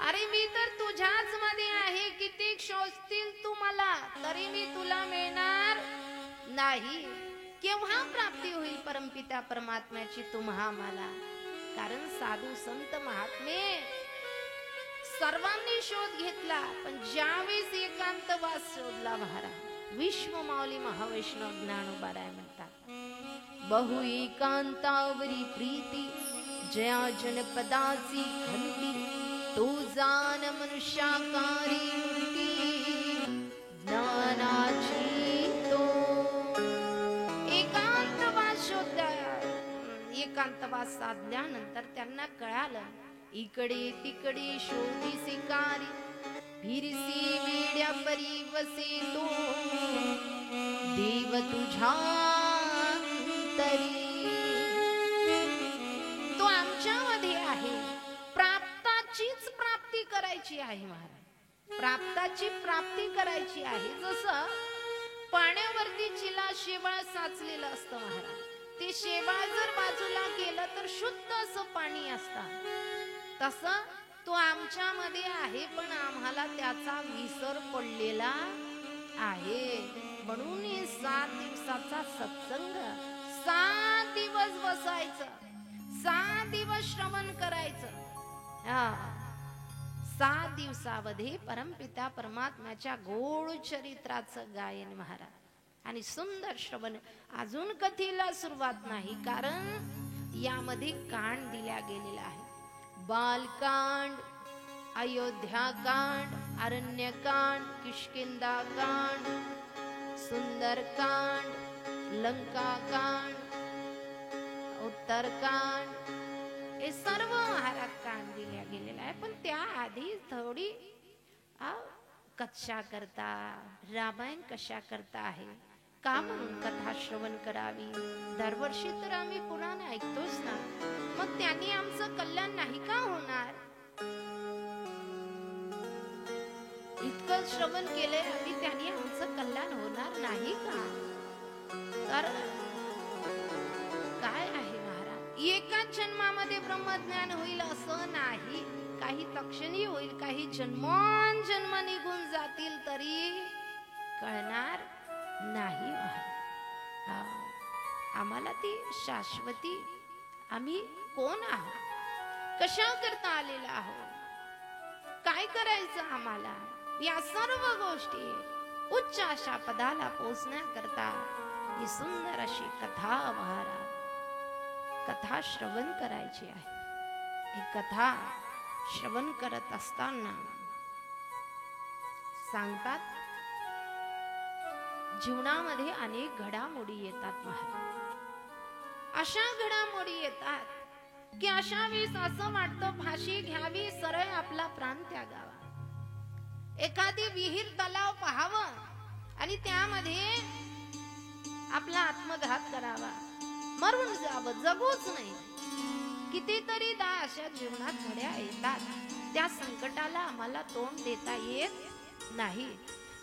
अरे मी तर तुझ्याच मध्ये आहे, किती शोधतील तू मला तरी मी तुला मिळणार नाही. केव्हा प्राप्ती होईल परमपिता परमात्म्याची तुम्हा मला? कारण साधू संत महात्मे सर्वांनी शोध घेतला, पण ज्यावेळेस एकांतवास शोधला महाराज विश्व माऊली महावैष्णव ज्ञानोबाराय म्हणतात, बहु एकांतावरी प्रीती जया जनपदाची खंती, तो जाण मनुष्याकारी मूर्ती ज्ञानाची तो. एकांतवास शोधला, एकांतवास साधल्यानंतर त्यांना कळालं इकडे तिकडे शोधी शिकारी, फिरसी वेड्या परी वसे तो देव तुझ्या तरी. तो आमच्यामध्ये आहे, प्राप्ताचीच प्राप्ती करायची आहे महाराज, प्राप्ताची प्राप्ती करायची आहे. जसं पाण्यावरती चिला शेवाळ साचलेलं असतं महाराज, ते शेवाळ जर बाजूला केलं तर शुद्ध असं पाणी असतं, तसं तो आमच्यामध्ये आहे, पण आम्हाला त्याचा विसर पडलेला आहे. म्हणून 7 दिवसाचा सत्संग, 7 दिवस बसायचं, 7 दिवस श्रवण करायचं. 7 दिवसामध्ये परमपिता परमात्म्याच्या गोड चरित्राचं गायन महाराज आणि सुंदर श्रवण. अजून कथेला सुरुवात नाही, कारण यामध्ये कांड दिल्या गेलेला आहे. बालकांड, अयोध्याकांड, अरण्यकांड, किष्किंधाकांड, सुंदरकांड, लंकाकांड, उत्तरकांड, हे सर्व महाराज कांड दिल्या गेलेला आहे. पण त्या आधी थोडी कशा करता रामायण कशा करता आहे, का म्हणून कथा श्रवण करावी. दरवर्षी तर आम्ही पुराण ऐकतोच ना, मग त्यांनी आमचं कल्याण नाही का होणार? इतकं श्रवण केलंय आम्ही, त्यांनी आमचं कल्याण होणार नाही का? तर काय आहे महाराज, एकाच जन्मामध्ये ब्रह्मज्ञान होईल असं नाही, काही तक्षणी होईल, काही जन्म निघून जातील तरी कळणार नाही महाराज. आम्हाला ती शाश्वती, आम्ही कोण आहोत, कशा करता आलेला आहोत, काय करायचं आम्हाला, या सर्व गोष्टी उच्च अशा पदाला पोचण्याकरता ही सुंदर अशी कथा महाराज, कथा श्रवण करायची आहे. ही कथा श्रवण करत असताना सांगतात जीवनामध्ये अनेक घडामोडी येतात महाराज. अशा घडामोडी येतात की अशा वेळेस असं वाटतं फाशी घ्यावी, सरळ आपला प्राण त्यागावा, एखादी विहीर तलाव पाहावं आणि त्यामध्ये आपला आत्मघात करावा, मरून जावं, जगूच नाही. कितीतरी दा अशा जीवनात घड्या येतात, त्या संकटाला आम्हाला तोंड देता येत नाही.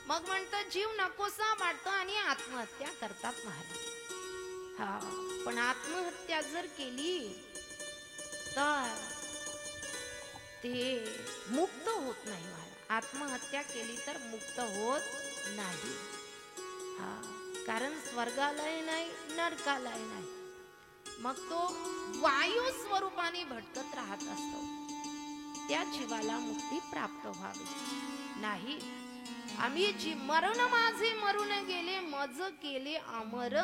मग म्हणतं जीव नकोसा वाटतो आणि आत्महत्या करतात महाराज. पण आत्महत्या जर केली तर ते मुक्त होत नाही महाराज. आत्महत्या केली तर मुक्त होत नाही. कारण स्वर्गालाही नाही, नरकालाही नाही, मग तो वायू स्वरूपाने भटकत राहत असतो. त्या जीवाला मुक्ती प्राप्त व्हावी नाही. आम्ही जी मरण माझे मरून गेले, मज केले अमर,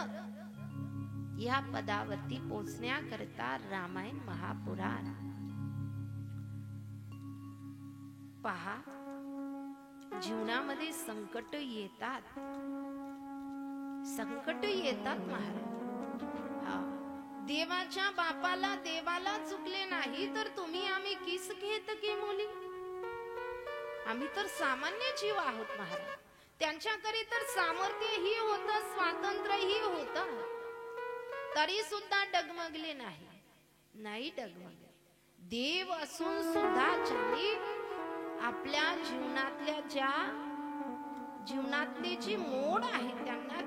या पदावरती पोचण्याकरता रामायण महापुराण पहा. जीवनामध्ये संकट येतात, संकट येतात महाराज. देवाच्या बापाला देवाला चुकले नाही तर तुम्ही आम्ही किस घेत की मुली. आम्ही तर सामान्य जीव आहोत महाराज. त्यांच्याकडे तर सामर्थ्यही होतं, स्वातंत्र्यही होतं, तरी सुद्धा डगमगले नाही. नाही डगमगले. देव असून सुद्धा ज्यांनी आपल्या जीवनातली जी मोड आहे त्यांना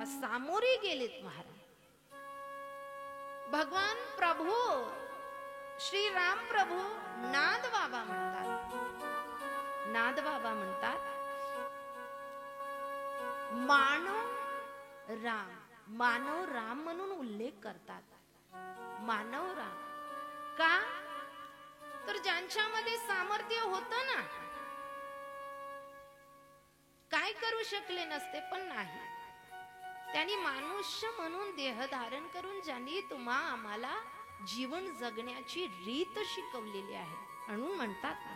सामोरे गेलेत महाराज. भगवान प्रभू श्री राम प्रभू नाद बाबा म्हणतात मानव राम म्हणून उल्लेख करतात. मानव राम का तर ज्यांच्यामध्ये सामर्थ्य होतं ना, काय करू शकले नसते पण नाही, त्यांनी मनुष्य म्हणून देह धारण करून ज्यांनी तुम्हा आम्हाला जीवन जगण्याची रीत शिकवलेली आहे. म्हणून म्हणतात ना,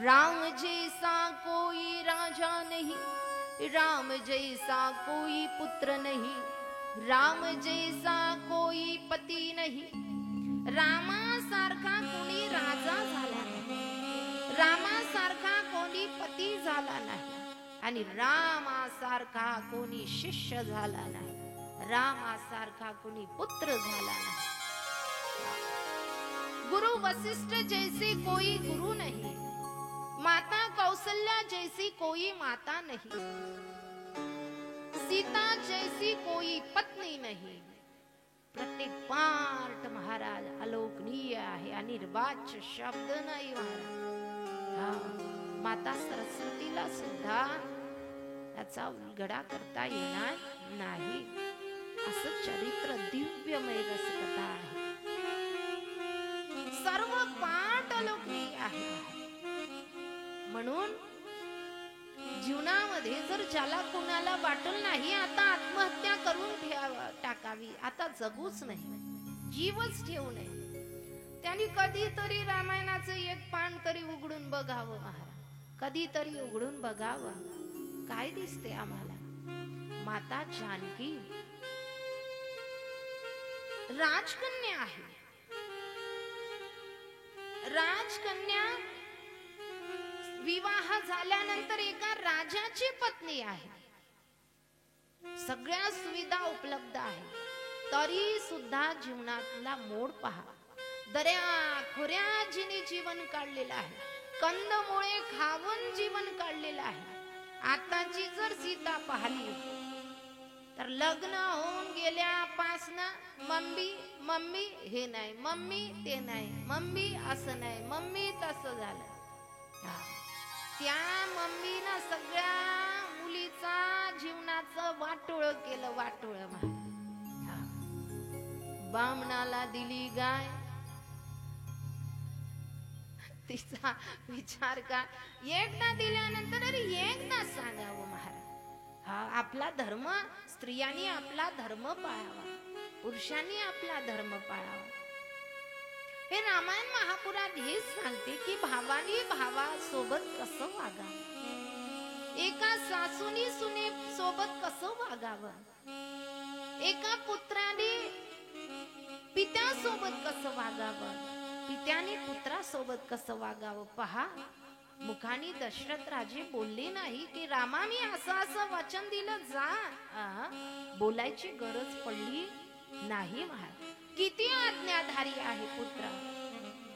राम जैसा कोई राजा नहीं, राम जैसा कोई पुत्र नहीं, राम जैसा कोई पती नहीं. रामासारखा कोणी राजा झाला नाही, रामासारखा कोणी पती झाला नाही, आणि रामासारखा कोणी शिष्य झाला नाही, रामासारखा कोणी पुत्र झाला नाही. गुरु वशिष्ठ जैसे कोई गुरु नहीं, माता कौशल्या जैसी कोई माता नहीं, सीता जैसी कोई पत्नी नहीं. प्रत्येक पार्ट महाराज अलोकनीय आहे, अनिर्वाच्य शब्द नाही महाराज. माता सरस्वतीला सुद्धा याचा उलगडा करता येणार नाही, असं चरित्र दिव्यमय रसकथा आहे. सर्व पाठ अलोकनीय आहे. म्हणून जीवनामध्ये जर ज्याला कोणाला वाटलं नाही आता आत्महत्या करून टाकावी, आता जगूच नाही, जीवच ठेवू नये, त्यांनी कधीतरी रामायणाचं एक पान तरी उघडून बघावं महाराज, कधीतरी उघडून बघावं. काय दिसते आम्हाला? माता जानकी राजकन्या आहे. राजकन्या विवाह झाल्यानंतर एका राजाची पत्नी आहे. सगळ्या सुविधा उपलब्ध आहे, तरी सुद्धा जीवनातला मोड पहा. दर्या खोऱ्या जिने जीवन काढलेलं आहे, कंदमुळे खाऊन जीवन काढलेलं आहे. आताची जर सीता पाहिली तर लग्न होऊन गेल्यापासनं मम्मी मम्मी हे नाही, मम्मी ते नाही, मम्मी असं नाही, मम्मी तसं झालं. त्या मम्मीनं सगळ्या मुलीचा जीवनाचं वाटोळ केलं, वाटोळ. बामणाला दिली गाय, तिचा विचार का एकदा दिल्यानंतर एकदा सांगावं महाराज. आपला धर्म, स्त्रियांनी आपला धर्म पाळावा, पुरुषांनी आपला धर्म पाळावा. हे रामायण महापुराण हेच सांगते की भावानी भावासोबत कसं वागावं, एका सासूनी सुने सोबत कसं वागावं, एका पुत्राने पित्यासोबत कसं वागावं, पित्याने पुत्रासोबत कसं वागावं. पहा, मुखानी दशरथ राजे बोलले नाही की रामा मी असं वचन दिलं जा, बोलायची गरज पडली नाही महाराज. किती आज्ञाधारी आहे पुत्र,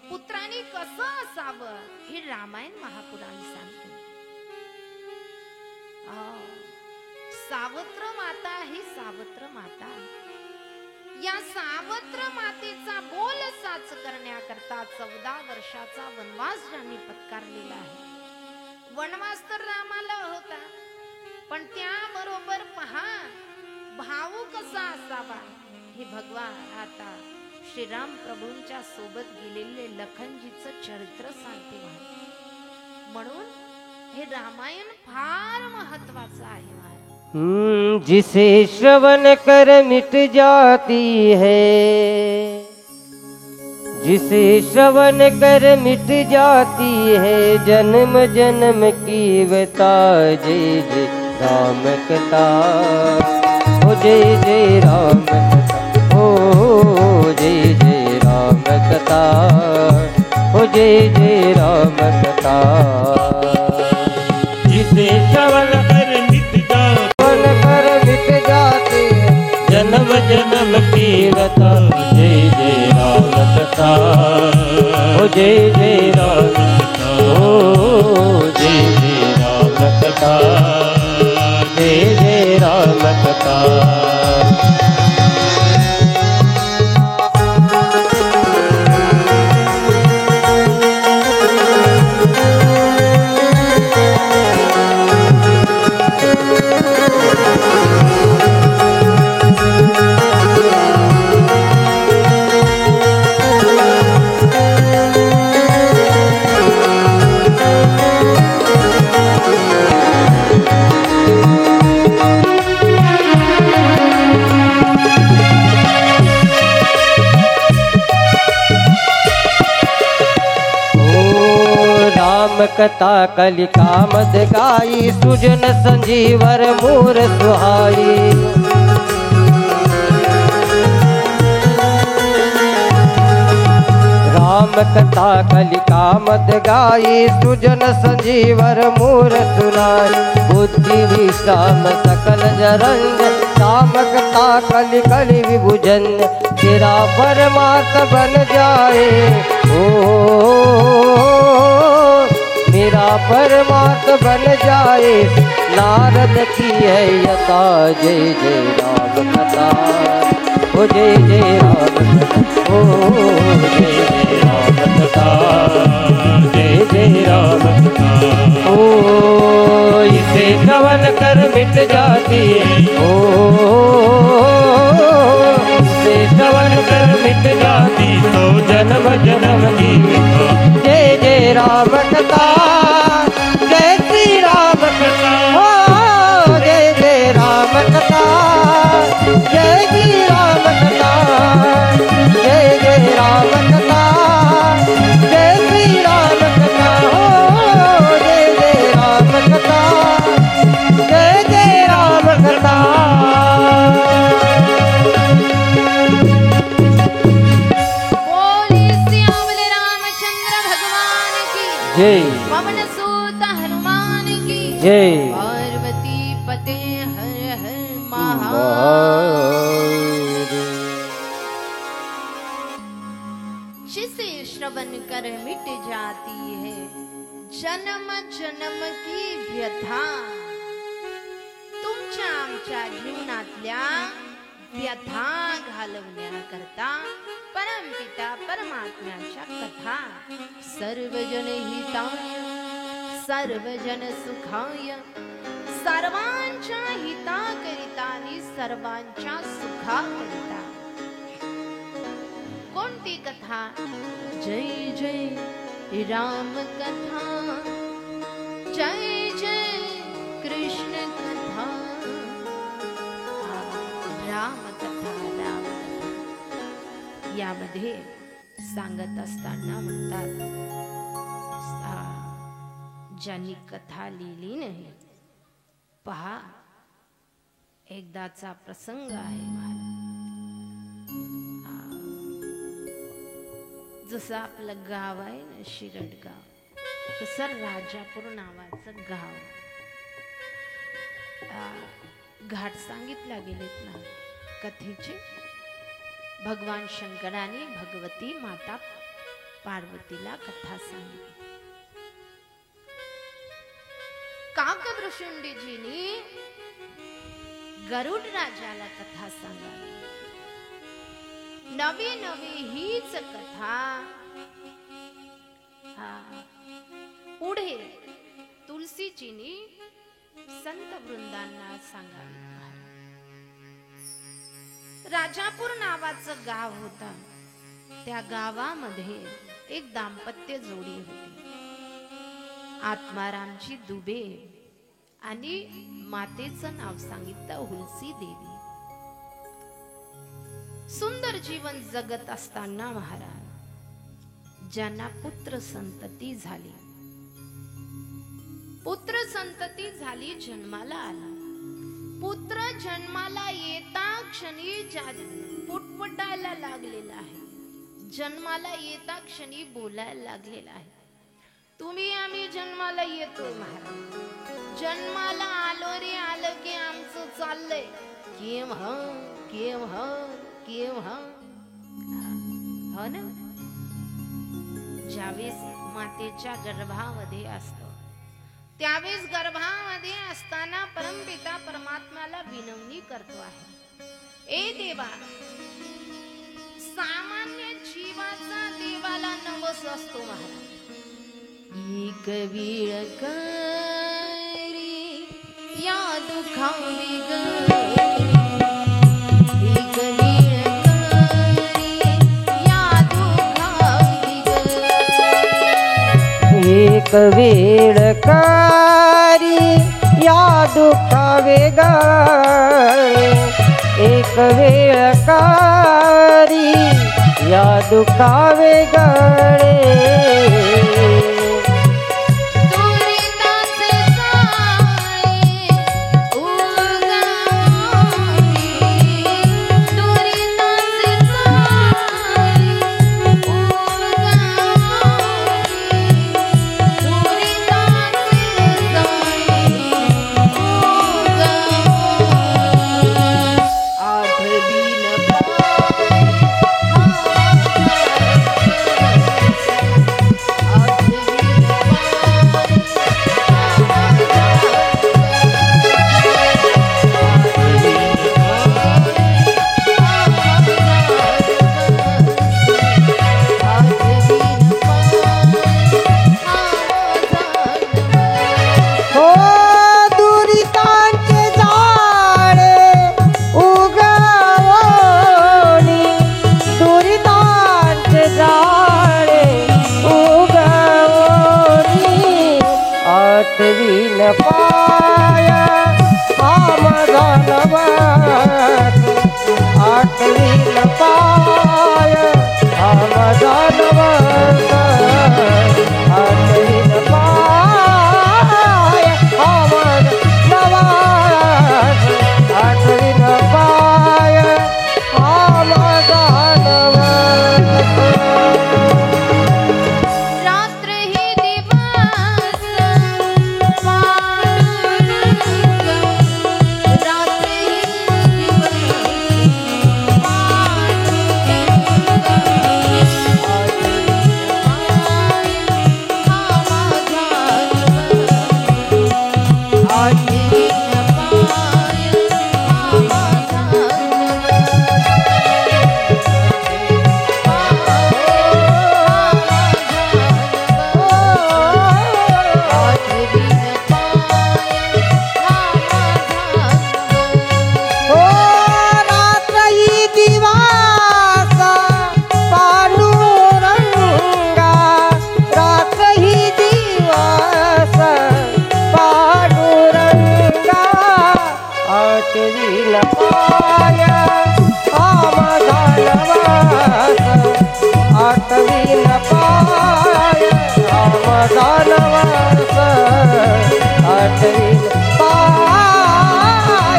पुत्राने कसं असावं हे रामायण महापुराण सांगते. सावत्र माता ही सावत्र माता, या सावत्र मातेचा बोल साच करण्याकरता 14 वर्षाचा वनवास ज्यांनी पत्कारलेला आहे. वनवास तर रामाला होता, पण त्याबरोबर पहा भाऊ कसा असावा हे भगवान आता श्रीराम प्रभूंच्या सोबत गेलेले लखनजीचं चरित्र सांगते. म्हणून हे रामायण फार महत्वाचं आहे. जिसे श्रवण कर मिट जाती है, जिसे श्रवण कर मिट जाती है, जन्म जन्म की व्यथा. जय जय राम कथा, हो जय जय राम कथा, हो जय जय राम कथा, हो जय जय राम कथा. जिसे श्रवण कर मिट जाती, जन्म जन्म की व्यथा. जय जय राम जय जय राम ओ जय जय राम कथा जय जय राम कथा कथा कलिका मद गाई सुजन संजीवर मूर सुहाई राम कथा कलिका मद गाई सुजन संजीवर मूर सुनाई बुद्धि विश्राम सकल जरंग राम कथा कलि कलि विभुजन तेरा परमात्मा बन जाए ओ मेरा परमात्मा बन जाए नारद की है यथा जय जय राम कथा ओ जय जय राम कथा ओ जय जय राम कथा जय जय राम कथा ओ इसे कवन कर मिट जाती है ओ इसे कवन कर मिट जाती तो जन्म जन्म की जय जय राम कथा जय श्री राम कथा हो जय जय राम कथा जय श्री राम कथा जय जय राम कथा जय श्री राम कथा हो जय जय राम कथा जय जय राम कथा जय पवन सूत हनुमान की जय पार्वती पते हर हर महादेव। जिसे श्रवण कर मिट जाती है जन्म जन्म की व्यथा तुमच्या आमच्या जीवनातल्या व्यथा घालवण्याकरता परमपिता परमात्म्याच्या कथा सर्वजन हिताय सर्वजन सुखाय सर्वांच्या हिताकरिता आणि सर्वांच्या सुखाकरिता कोणती कथा जय जय राम कथा जय जय कृष्ण कथा राम कथा राम कथा यामध्ये सांगत असताना म्हणतात ज्यांनी कथा लिहिली नाही पहा एकदाचा प्रसंग आहे महाराज जसं आपलं गाव आहे ना शिरड गाव तसं राजापूर नावाचं गाव घाट सांगितल्या गेलेत ना कथेचे भगवान शंकराने भगवती माता पार्वतीला कथा सांगितली काकभृशुंडीजीनी गरुड राजाला कथा सांगावी नवी नवी हीच कथा पुढे तुलसीजीनी संत वृंदांना सांगावी राजापूर नावाचं गाव होता त्या गावामध्ये एक दाम्पत्य जोडी होती आत्मारामची दुबे आणि मातेचं नाव सांगितलं हुलसी देवी सुंदर जीवन जगत असताना महाराज ज्यांना पुत्र संतती झाली जन्माला आला पुत्र जन्माला येता क्षणी पुटपुटायला लागलेला आहे जन्माला येता क्षणी बोलायला लागलेला आहे तुम्ही आम्ही जन्माला येतोय महाराज जन्माला आलो रे आलं की आमचं चाललंय केव्हा हो ना ज्या ज्यावेळेस मातेच्या गर्भामध्ये असतो त्यावेळेस गर्भामध्ये असताना परमपिता परमात्म्याला विनवणी करतो आहे, ए देवा, सामान्य जीवाचा देवाला नवस असतो महाराज, एक वेळ करी या दुखावी एक वेळ करी या दुखावी एक वेळ करी या दुखावे गळे, एक वेळ करी या दुखावे गळे, पाय आमदान वस, आठवीन पाय आमदान वस, आठवीन पाय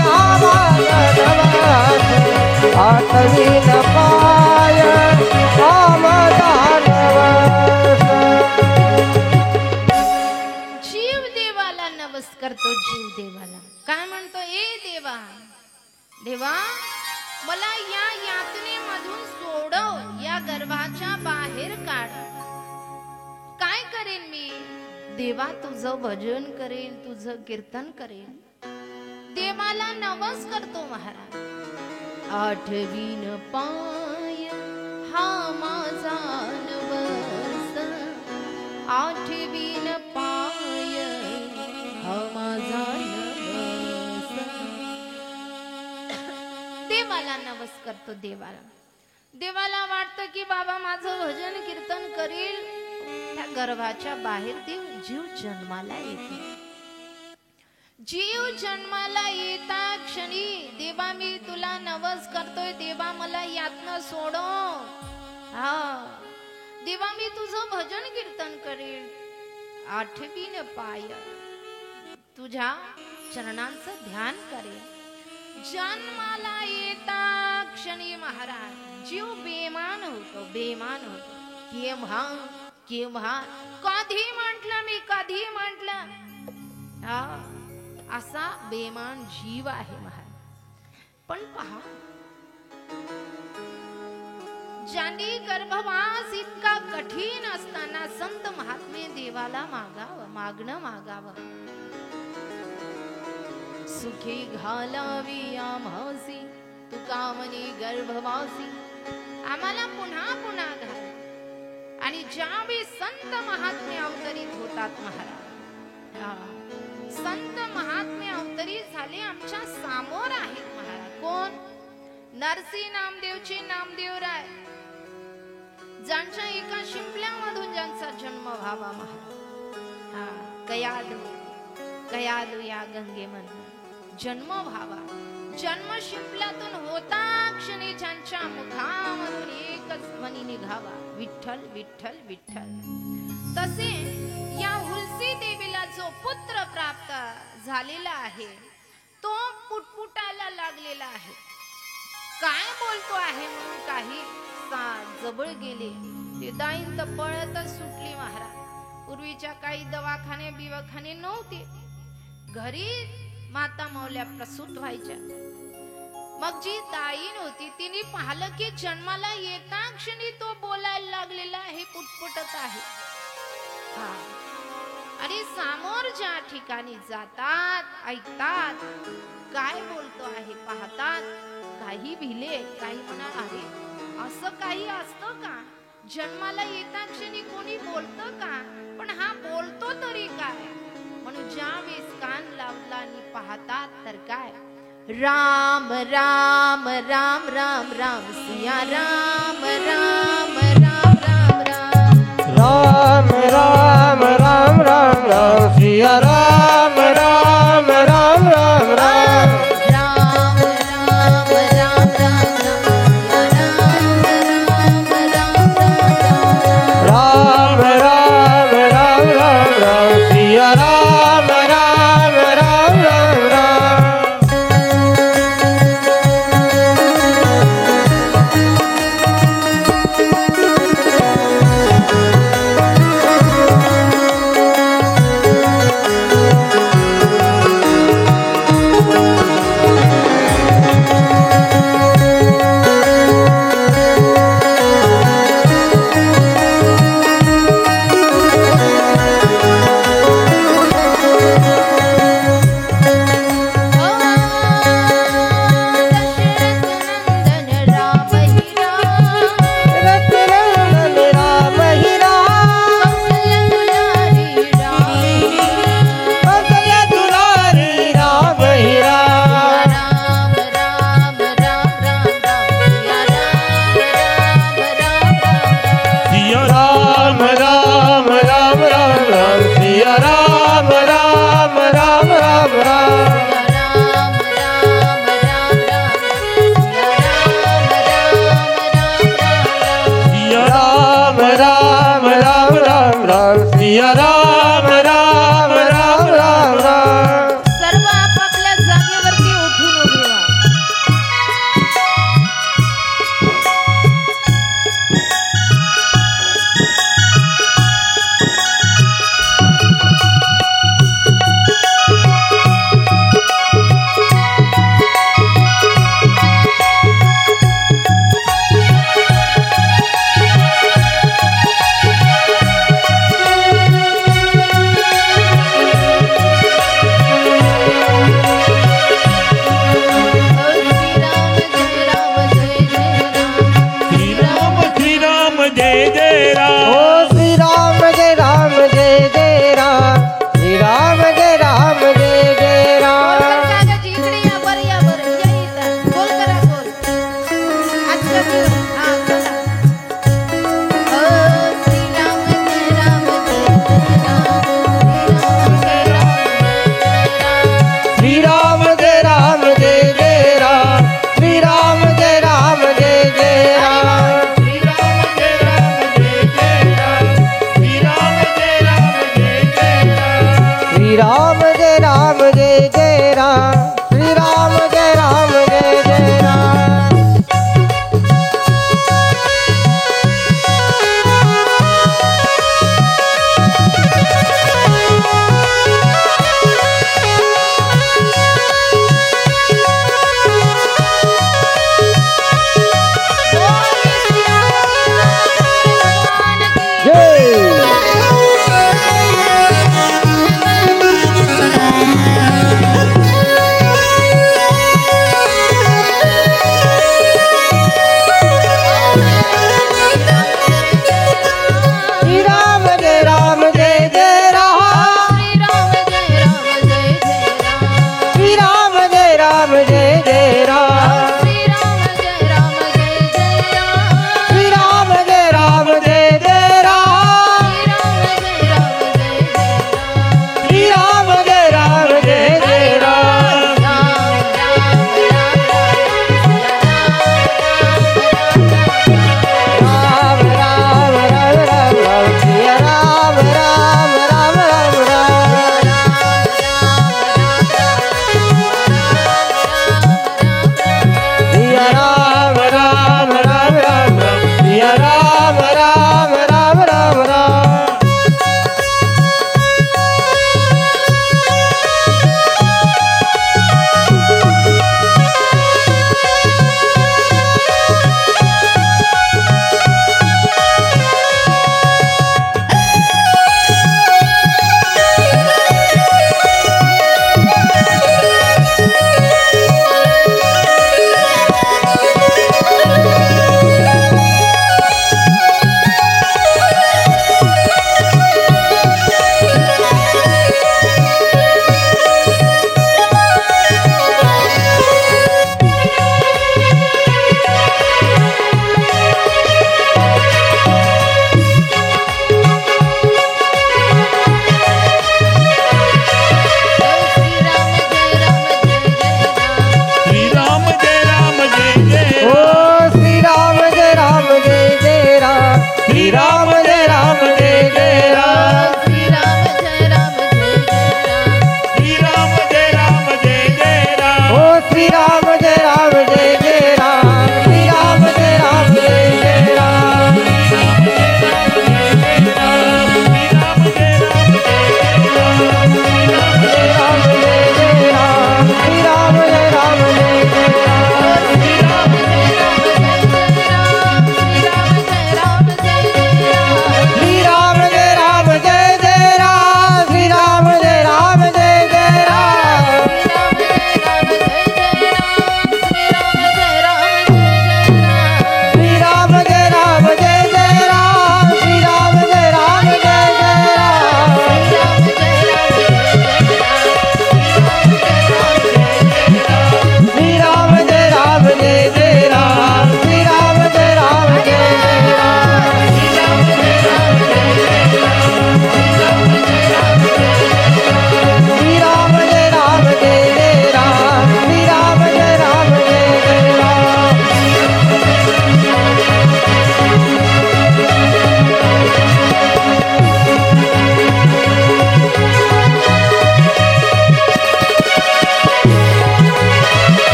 आमदान वस, आठवीन पाय आमदान वस. जीव देवाला नवस करतो, जीव देवाला काय म्हणतो, ए देवा, देवा मला या यातनेमधून सोडव, या गर्भाच्या बाहेर काढ. काय करेन मी देवा, तुझं भजन करेन, तुझं कीर्तन करेन, देवाला नवस करतो महाराज. आठवीन पाय हा माझा नवस, आठवीन पाय हा माझा नवस. देवाला नवस करतो, देवाला. देवाला वाटतं की बाबा माझं भजन कीर्तन करील, त्या गर्भाच्या बाहेर देव जीव जन्माला येतो. जीव जन्माला येता क्षणी देवा मी तुला नवस करतोय, देवा मला यातनं सोडव, हा देवा मी तुझं भजन कीर्तन करेल, आठवीन पाय तुझ्या चरणांचं ध्यान करेल. जन्माला येता क्षणी महाराज जीव बेमान होतो, बेमान होतो. केव्हा केव्हा कधी म्हटलं मी, कधी म्हटलं, हा असा बेमान जीव आहे महाराज. पण पहा ज्यांनी गर्भवास इतका कठीण असताना संत महात्मे देवाला मागणं मागावं. सुखी घालावी आम्हासी तुका म्हणे गर्भवासी, आम्हाला पुन्हा पुन्हा घाल. आणि ज्यावेळी संत महात्मे अवतरित होतात महाराज, संत महात्मे अवतरित झाले आमच्या समोर आहेत महाराज. कोण? नरसी नामदेवचे नामदेवराय, ज्यांच्या एका शिंपल्यामधून ज्यांचा जन्म व्हावा महाराज. कयादू या गंगेमधून जन्म व्हावा. जन्म शिंपल्यातून होता क्षणी ज्यांच्या मुखामधून एकच ध्वनी निघावा, विठ्ठल विठ्ठल विठ्ठल. तसे या हुलसी देवीला जो पुत्र प्राप्त झालेला आहे तो पुटपुटायला लागलेला आहे. काय बोलतो आहे म्हणून काही जवळ गेले, ते दाईन तर पळतच सुटली महाराज. पूर्वीच्या काही दवाखाने बिवाखाने नव्हते, घरी माता मौल्या प्रसूत व्हायच्या. मग जी दाईन होती तिने पाहिलं की जन्माला येता क्षणी तो बोलायला लागलेला आहे, पुटपुटत आहे. आणि समोर ज्या ठिकाणी जातात ऐकतात काय बोलतो आहे पाहतात, काही भिले, काही म्हणा आहे असं काही असतं का? जन्माला येता क्षणी कोणी बोलतं का? पण हा बोलतो तरी काय? म्हणून ज्यावेळेस कान लावला आणि पाहतात तर काय, राम राम राम राम राम सिया राम राम राम राम राम राम राम राम राम राम सिया राम राम राम राम राम.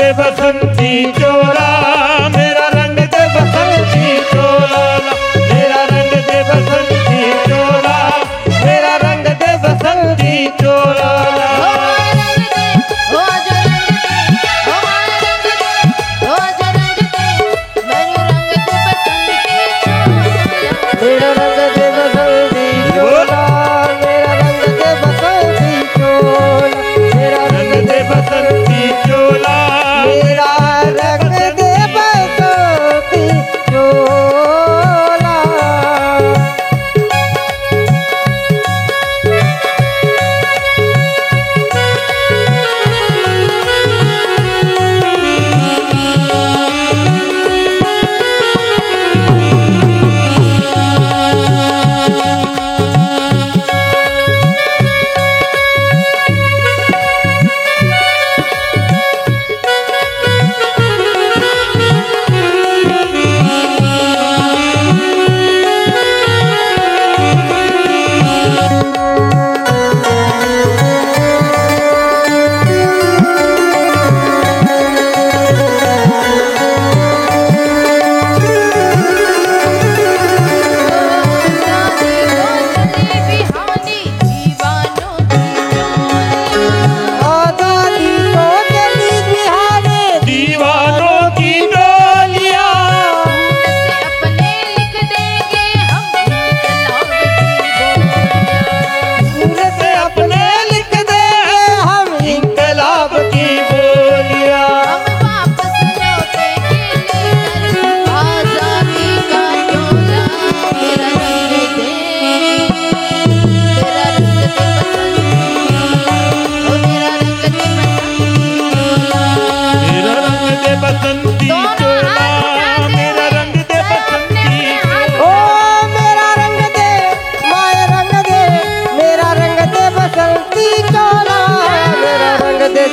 दे बसंती चोला, मेरा रंग दे बसंती चोला, मेरा रंग दे बसंती चोला, मेरा रंग दे बसंती चोला। मेरा रंग दे बसंती चोला, मेरा रंग दे बसंती चोला, मेरा रंग दे बसंती चोला, मेरा रंग दे बसंती चोला।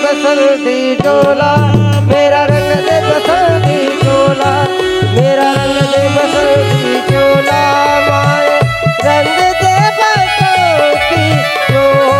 बसंती चोला, मेरा रंग दे बसंती चोला, मेरा रंग दे बसंती चोला, माए रंग दे बसंती चोला।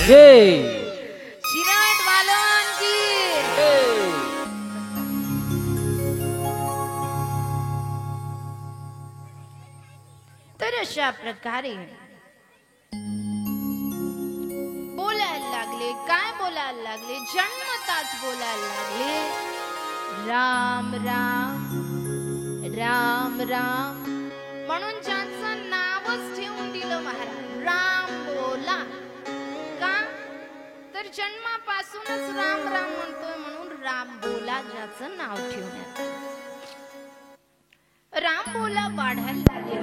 जय शिराट वालन की तर अशा प्रकारे बोलायला लागले. काय बोलायला लागले? जन्मताच बोलायला लागले. राम राम राम राम म्हणून ज्यांचं नावच ठेवून दिलं महाराज राम बोला. का तर जन्मापासूनच राम राम म्हणतोय म्हणून राम बोला ज्याचं नाव ठेवण्यात आलं. राम बोला वाढायला लागले.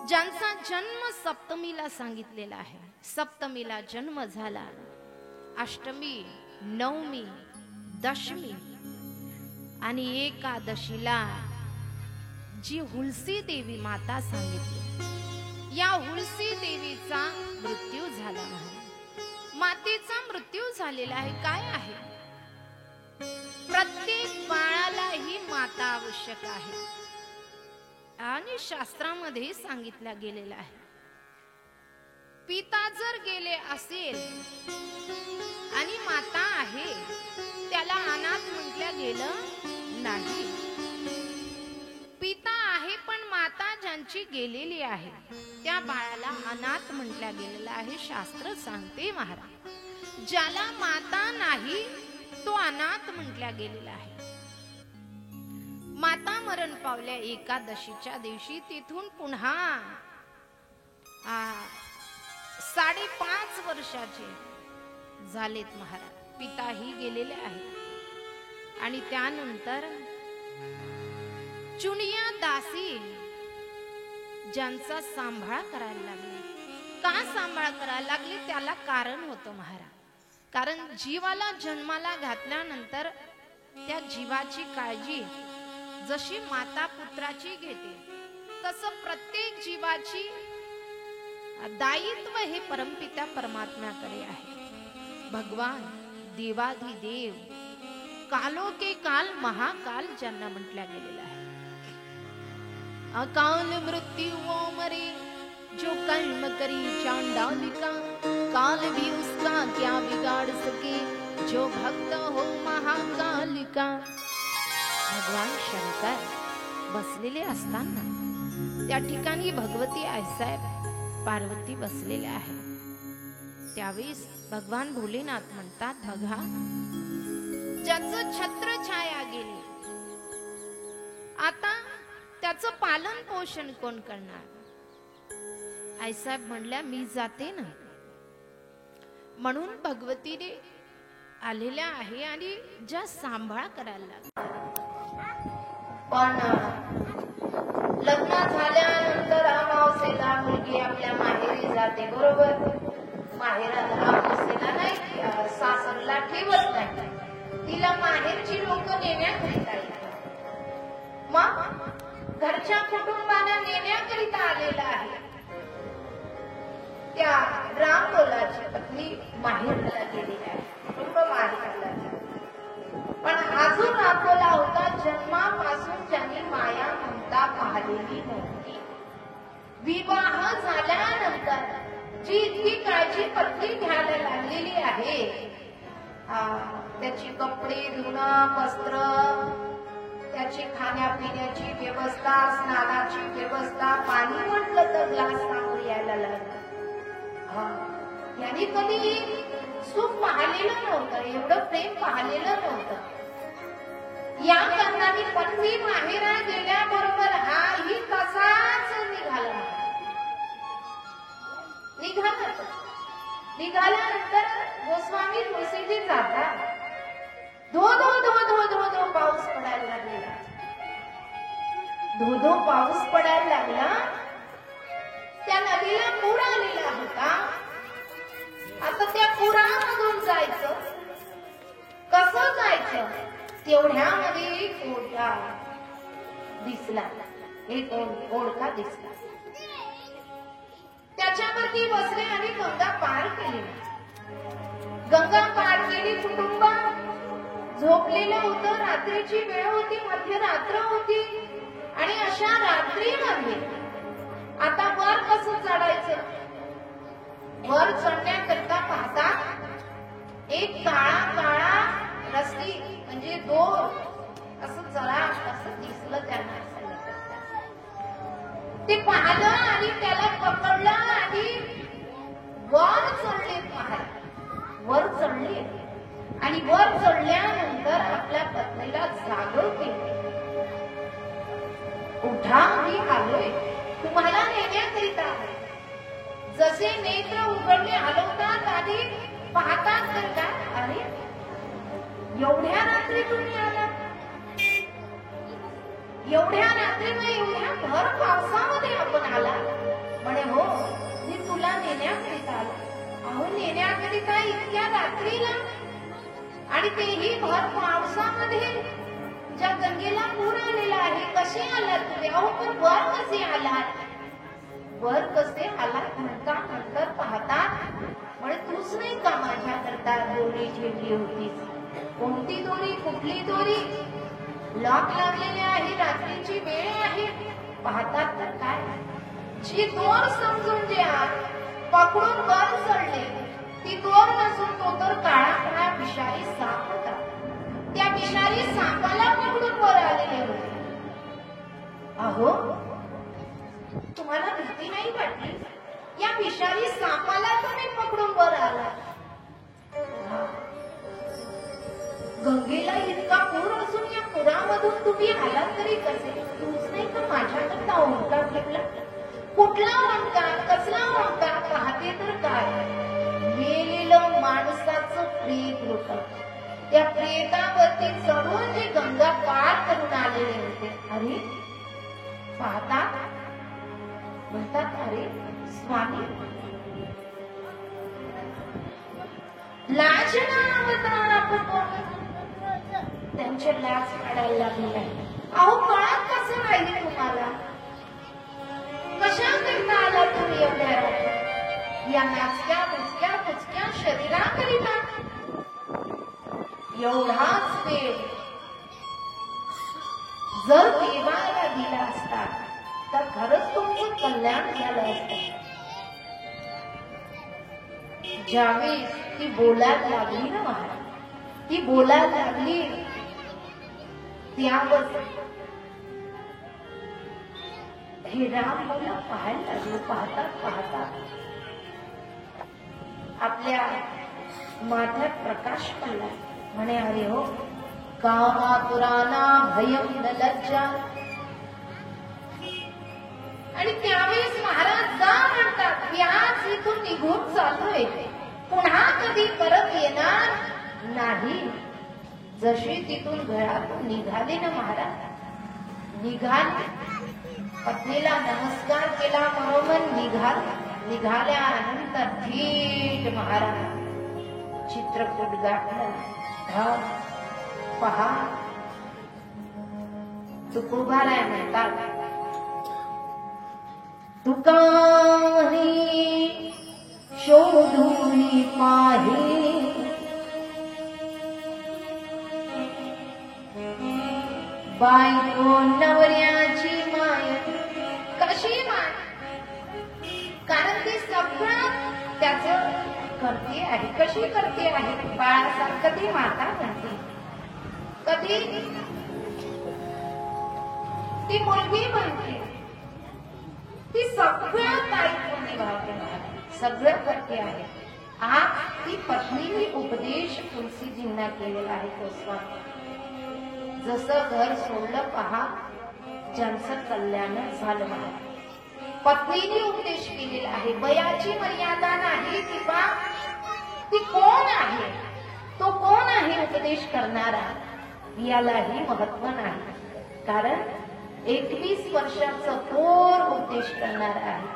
ज्यांचा जन्म सप्तमीला सांगितलेला आहे, सप्तमीला जन्म झाला, अष्टमी, नवमी, दशमी आणि एकादशीला जी हुलसी देवी माता सांगितली, या हुलसी देवीचा मृत्यू झाला नाही. मातेचा मृत्यू झालेला आहे. काय आहे? प्रत्येक बाळाला ही माता आवश्यक आहे आणि शास्त्रामध्ये सांगितलं गेलेलं आहे. पिता जर गेले असेल आणि माता आहे, त्याला अनाथ म्हटलं गेलं नाही. पिता आहे पण माता ज्यांची गेलेली आहे त्या बाळाला अनाथ म्हटलं गेलेलं आहे. शास्त्र सांगते महाराज, ज्याला माता नाही तो अनाथ म्हटल्या गेलेला आहे. माता मरण पावल्या एकादशीच्या दिवशी. तिथून पुन्हा 5.5 वर्षाचे झालेत महाराज. पिताही गेलेले आहेत आणि त्यानंतर चुनिया दासी ज्यांचा सांभाळ करायला लागले. का सांभाळ करायला लागले? त्याला कारण होतं महाराज. कारण जीवाला जन्माला घातल्यानंतर त्या जीवाची काळजी जशी माता पुत्राची घेते, तसं प्रत्येक जीवाची दायित्व हे परमपिता परमात्म्याकडे आहे. भगवान देवाधिदेव कालो के काल महाकाल ज्यांना म्हटल्या गेलेला आहे. अकाल मृत्यु वो मरे जो कर्म करी चांडालिका, काल भी उसका क्या बिगाड़ सके जो भक्त हो महाकालिका. भगवान शंकर बसलेले असताना त्या ठिकाणी भगवती आईसाहेब पार्वती बसलेल्या आहे. त्यावेळेस भगवान भोलेनाथ म्हणतात, बघा ज्याचं छत्र छाया गेली, आता त्याचं पालन पोषण कोण करणार? आईसाहेब म्हणल्या, मी जाते ना. म्हणून भगवतीने आलेल्या आहे आणि ज्या सांभाळ करायला लागल्या. पण लग्न झाल्यानंतर अमावस्येला मुलगी आपल्या माहेरी जाते, बरोबर? माहेराला अमावस्येला नाही, सासरला ठेवत नाही. तिला माहेरची लोक नेण्याकरिता येतात. मग घरच्या कुटुंबाला नेण्याकरिता आलेला आहे. त्या रामबोलाची पत्नी माहेरला गेलेली आहे, कुटुंब माहेरला. पण अजून रामबोला होता जन्मापासून ज्यांनी माया ममता पाहिलेली नव्हती. विवाह झाल्यानंतर जी इतकी काळजी पत्नी घ्यायला लागलेली आहे, त्याची कपडे धुणं, वस्त्र, त्याची खाण्यापिण्याची व्यवस्था, स्नानाची व्यवस्था, पाणी म्हटलं तर ग्लास सांगून यायला लागलं. यांनी कधी सुख पाहिलेलं नव्हतं, एवढं प्रेम पाहिलेलं नव्हतं. या कारणाने पत्नी माहेरा गेल्याबरोबर हाही तसाच निघाल्यानंतर गोस्वामी तुळशीजी जातात. धो धो धो धो धो धो पाऊस पडायला लागला. धो धो पाऊस पडायला लागला. त्या नदीला पूर आलेला होता. आता त्या पुरामधून जायचं, कसं जायचं? तेवढ्यामध्ये एक ओढा दिसला, एक ओढका दिसला. त्याच्यावरती बसले आणि गंगा पार केली. गंगा पार केली. कुटुंब झोपलेलं होतं. रात्रीची वेळ होती, मध्यरात्र होती. आणि अशा रात्रीमध्ये आता वर कसं चढायचं? वर वर चढण्याकरता पाहता एक काळा काळा रस्सी म्हणजे दोर असं जरा असं दिसलं त्यांना. ते पाहिलं आणि त्याला पकडलं आणि वर चढले. महाराज वर चढले आणि वर चढल्यानंतर आपल्या पत्नीला जागं केले. उठा, मी आलोय, तुम्हाला नेण्याकरिता. जसे नेत्र उघडले हलवतात आणि पाहतात तर काय, अरे एवढ्या रात्री तुम्ही आलात, एवढ्या रात्री मग एवढ्या भर पावसामध्ये आपण आला. म्हणे हो, मी तुला नेण्याकरिता आलो. अहो नेण्याकरिता इतक्या रात्रीला आणि तेही भर पावसामध्ये, ज्या गंगेला पूर आलेला आहे, कसे आलात तुम्ही? अहो पण वर कसे आलात? वर कसे आलात म्हणता नंतर पाहतात म्हणे तूच नाही का माझ्याकरता दोरी ठेवली होतीस? कोणती दोरी? कुठली दोरी? लॉक लागलेले आहे, रात्रीची वेळ आहे. पाहतात तर काय, जी दोर समजून जे पकडून वर चढले ती दोर नसून तो तर काळा काळा विषारी साप होता. त्या विषारी सापाला पकडून वर आलेले होते. अहो तुम्हाला भीती नाही वाटली? या विषारी सापाला तुम्ही पकडून वर आला. गंगेला इतका पूर असून या पुरामधून तुम्ही आलात तरी कसे? तूच नाही तर माझ्याकरता ओंकार घेतला. कुठला ओंकार? कसला ओंकार? पाहते तर काय, मेलेलं माणसाचं प्रेत होत. त्या प्रेतावरती चढून जे गंगा पार करून आलेले होते. अरे पाहता म्हणतात, अरे स्वामी लाज नावता आपण त्यांचे लाज काढायला लागले. अहो कळत कसं राहिले तुम्हाला? कशा करता आला तुम्ही एवढ्या या नाचक्या बुचक्या कुचक्या शरीराकरिता? एवढाच वेळ जर देवाला दिला असता तर खरंच तुमचं कल्याण झालं असतं. ज्यावेळेस ती बोलायला लागली ना महाराज, ती बोलायला लागली त्यावर हे राम मला पाहायला लागले. पाहतात पाहतात आपल्या माथ्यात प्रकाश पडला. म्हणे अरे हो, कामा पुराणा भयम न लज्जा. आणि त्यावेळेस महाराज जा म्हणतात, मी आज इथून निघून चाललोय, पुन्हा कधी परत येणार नाही. जशी तिथून घरातून निघाले ना महाराज, निघाले, पत्नीला नमस्कार केला, बरोबर निघाल्यानंतर थेट महाराज चित्रकूट गाठलं. पहा तुकोबाराय म्हणतात, तुका शोधून पाहे बायको नवऱ्याची माय. कशी माय? कारण ती सगळं त्याच करते आहे. कशी करते आहे? बाळासारखं ती माता म्हणते, कधी ती मुलगी म्हणते, ती सगळं दायित्व निभावते, सगळं करते आहे. आज ती पत्नीने उपदेश तुलसीजींना केलेला आहे. गोस्वामी जसं घर सोडलं पहा, ज्यांचं कल्याण झालं मला. पत्नीने उपदेश केलेला आहे. वयाची मर्यादा नाही किंवा ती कोण आहे, तो कोण आहे उपदेश करणारा, यालाही महत्व नाही. कारण 21 वर्षाचं थोर उपदेश करणारा आहे.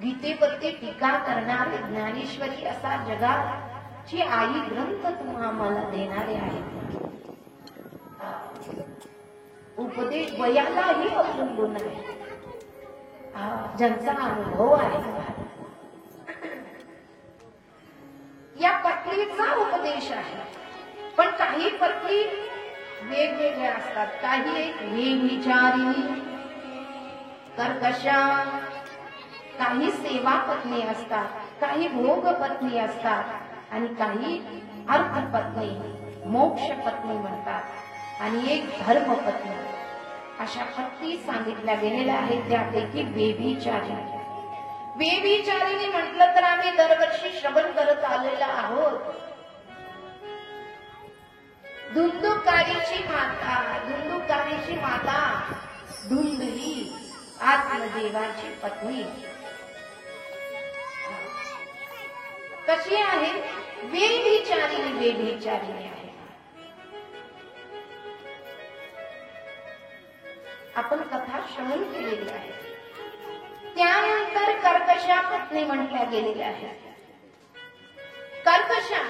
गीतेवरती टीका करणारे ज्ञानेश्वरी असा जगाची आई ग्रंथ तुम्हाला देणारे आहे. उपदेश वयालाही अवलंबून आहे, ज्यांचा अनुभव आहे. या पत्नीचा उपदेश आहे. पण काही पत्नी वेगवेगळ्या असतात. काही एक विचारिणी, कर्कशा, काही सेवा पत्नी असतात, काही भोग पत्नी असतात आणि काही अर्थ पत्नी, मोक्ष पत्नी म्हणतात आणि एक धर्म पत्नी. अशा पत्नी सांगितल्या गेलेल्या आहेत. त्यापैकी व्यभिचारिणी. व्यभिचारिणी म्हटलं तर आम्ही दरवर्षी श्रवण करत आलेला आहोत. धुंदुकारीची माता, धुंदुकारीची माता धुंदली आत्मदेवाची पत्नी कशी आहे? व्यभिचारिणी. व्यभिचारिणी आहे. आपण कथा श्रवण केलेली आहे. त्यानंतर कर्कशा पत्नी म्हटल्या गेलेल्या आहेत. कर्कशा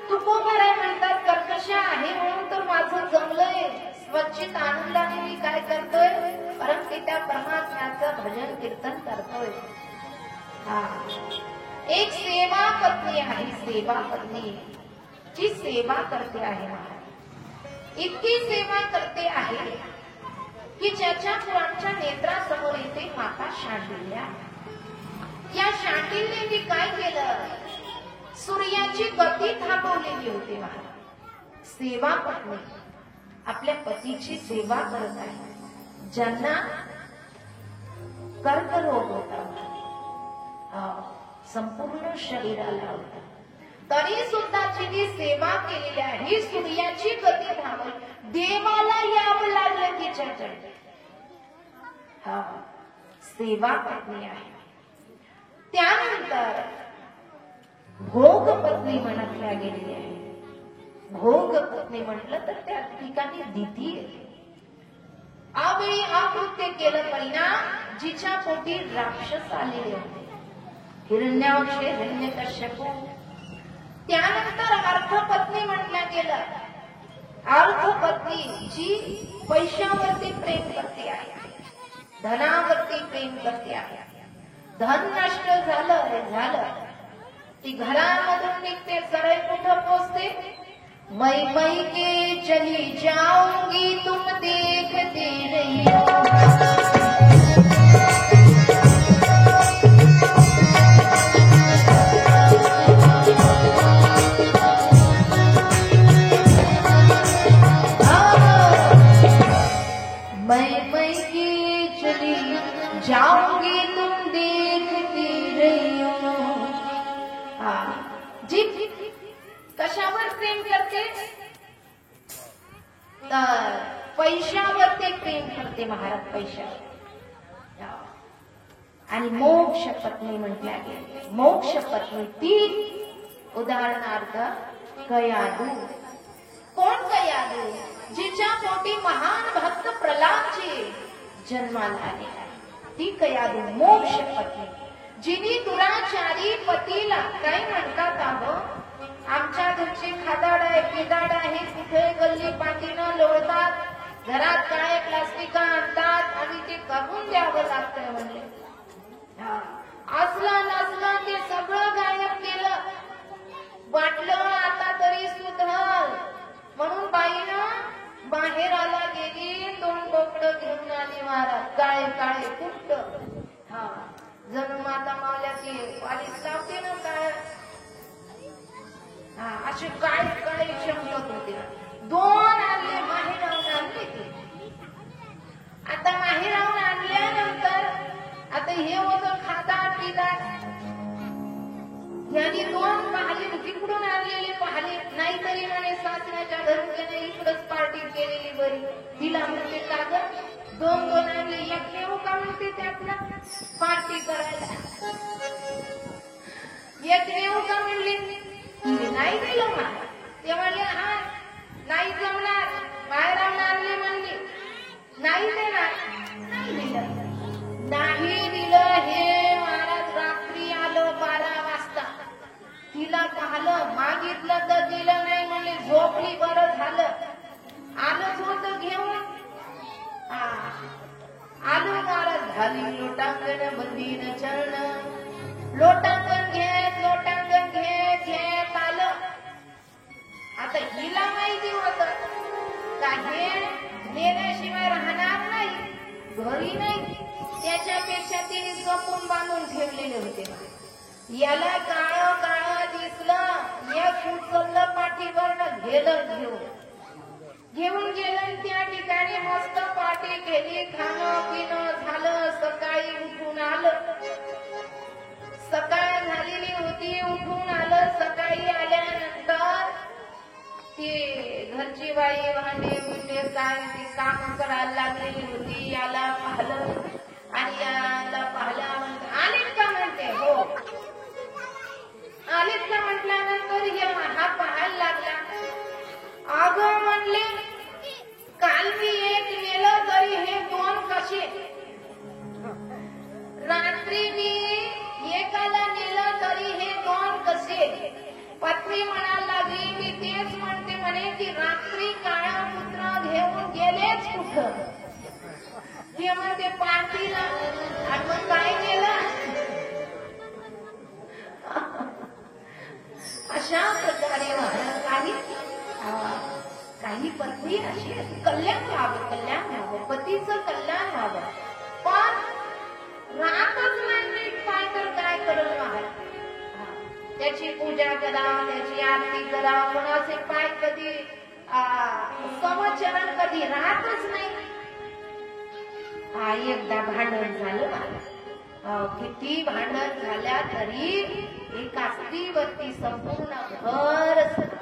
तुकोबाराय म्हणतात, कर्कशा आहे म्हणून तर माझं जमलंय, स्वच्छित आनंदाने मी काय करतोय? परमपिता परमात्म्याचं भजन कीर्तन करतोय. हा एक सेवा पत्नी आहे. सेवा पत्नी जी सेवा करते आहे. इतकी सेवा करते आहे की ज्याच्या पुरांच्या नेत्रासमोर येते माता शांडिल्य. या शांडिल्यने काय केलं? सूर्याची गती थांबवलेली होती. सेवा पत्नी आपल्या पतीची सेवा करत आहे. ज्यांना कर्करोग होता, संपूर्ण शरीराला होता, तरी सुद्धा जिने सेवा केलेली आहे, ही सूर्याची गती थांबवली. देवाला यावं लागलं तिच्याकडे. हा सेवा पत्नी आहे. त्यानंतर भोग पत्नी म्हटल्या गेलेली आहे. भोग पत्नी म्हटलं तर त्या ठिकाणी दिती येते. अवेळी अकृत्य केलं परिणाम जिच्या पोटी राक्षस आलेले होते, हिरण्याक्ष, हिरण्यकश्यपू. त्यानंतर अर्थपत्नी म्हटल्या गेलं. अर्थपत्नी जी पैशावरती प्रेम करते आहे, धनावरती प्रेम करते आहे. धन नष्ट झालं ती घरामधून निघते, सरळ कुठं पोचते? मैं के चली जाऊंगी तुम देखते रहियो. मैं के चली जाऊंगी तुम देखते रहियो. जी कशावर प्रेम करते? तर पैशावरती प्रेम करते महाराज, पैशावर. आणि मोक्ष पत्नी म्हटल्या गेली. मोक्ष पत्नी ती उदाहरणार्थ कयादू. कोण कयादू? जिच्या पोटी महान भक्त प्रल्हादजी जन्माला आले, ती कयादू मोक्ष पत्नी. जिनी दुराचारी पतीला काय म्हणतात? अगं आमच्या घरचे खादाड आहे, पिदाड आहे, कुठे गल्ली पाठीनं लोळतात, घरात काय प्लास्टिक आणतात आणि ते करून द्यावं लागतंय म्हणजे. असलं नसलं ते सगळं गायब केलं, वाटलं आता तरी सुधरल म्हणून बाईनं बाहेराला गेली, 2 बोकडं घेऊन आली महाराज. काळे काळे कुट्ट. जणू माता मावल्याची पालीस लावते ना काय, असे काळे काळे चमकत होते. 2 आणले, माहेरावून आणले ते. आता माहेरावून आणल्यानंतर आता हे होतं खाता पिता. यांनी 2 पाहले, तिकडून आणलेले पाहले, नाहीतरी म्हणे सासऱ्याच्या घरून त्याने इकडच पार्टी केलेली बरी. तिला म्हणते कागद 2 आणले, एक नेऊ का म्हणते त्यातलं पार्टी करायला. एक नेऊ का म्हणली, नाही दिलं मला. ते म्हणले हा नाही जमणार, बाहेर आणले म्हणली, नाही देणार. नाही दिलं. नाही दिलं हे महाराज रात्री आलं 12 वाजता. तिला पाहिलं, मागितलं तर दिलं नाही म्हणले, झोपली, बरं झालं. आलंच होतं घेऊन. आलो महाराज, झाली लोटांगण बंदीन चरण. लोटांगण घेत घेत आलं. आता हिला माहिती होत का हे नेण्याशिवाय राहणार नाही, घरी नाही. त्याच्यापेक्षा तिने जो जपून बांधून ठेवलेले होते. याला काळ काळ दिसलं, एक उचललं पाठीवर घेऊन गेलं. त्या ठिकाणी मस्त पाठी केली, खाणं पिणं झालं. सकाळी उठून आलं, सकाळ झालेली होती, उठून आलं. सकाळी आल्यानंतर ती घरची बाई भांडे बिंडे काय ती काम करायला लागलेली होती. याला पाहिलं आणि याला पाहिलं, आलीत का म्हणते, हो आलीत का म्हटल्यानंतर हा पाहायला लागला. अगं म्हणले, काल मी एक नेलं तरी हे दोन कसे? रात्री मी एकाला नेलं तरी हे दोन कसे? पत्नी म्हणायला लागली, मी तेच म्हणते म्हणे की रात्री काळा पुत्र घेऊन गेलेच कुठं? ते म्हणते पार्टीला. आणि मग काय केलं? अशा प्रकारे काही पत्नी अशी कल्याण व्हावं, पतीचं कल्याण व्हावं, पण राहतच नाही काय तर काय करत राहत. त्याची पूजा करा, त्याची आरती करा, पण असे पाय कधी समचरण कधी राहतच नाही. एकदा भांडण झालं, किती भांडण झाल्या तरी एका स्त्रीवरती संपूर्ण घर असते.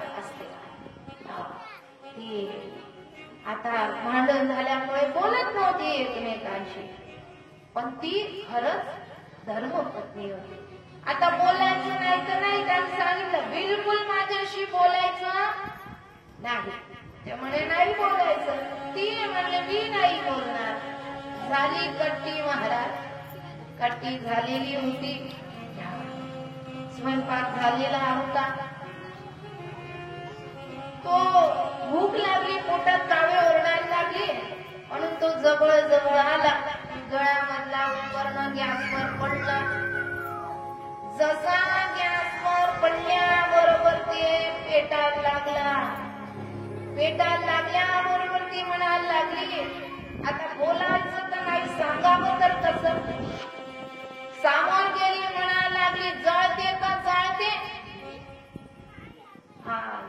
आता भांडण झाल्यामुळे बोलत नव्हती एकमेकांशी, पण ती खरंच धर्मपत्नी होती. आता बोलायचं नाही तर नाही, त्यांनी सांगितलं बिलकुल माझ्याशी बोलायचं नाही. ते म्हणे नाही बोलायचं. ती म्हणले मी नाही बोलणार. झाली कट्टी महाराज, कट्टी झालेली होती. स्वयंपाक झालेला होता. तो भूक लागली, पोटात कावे ओरडायला लागली, म्हणून तो जवळ जवळ आला. गळ्यामधला उपकरण गॅसवर पडला. जसा गॅसवर पडल्याबरोबर ते पेटायला लागला. पेटायला लागल्याबरोबर ती म्हणायला लागली, आता बोलायचं तर नाही, सांगावं तर कसं? सामोर गेली, म्हणायला लागली, जळते तर जळते,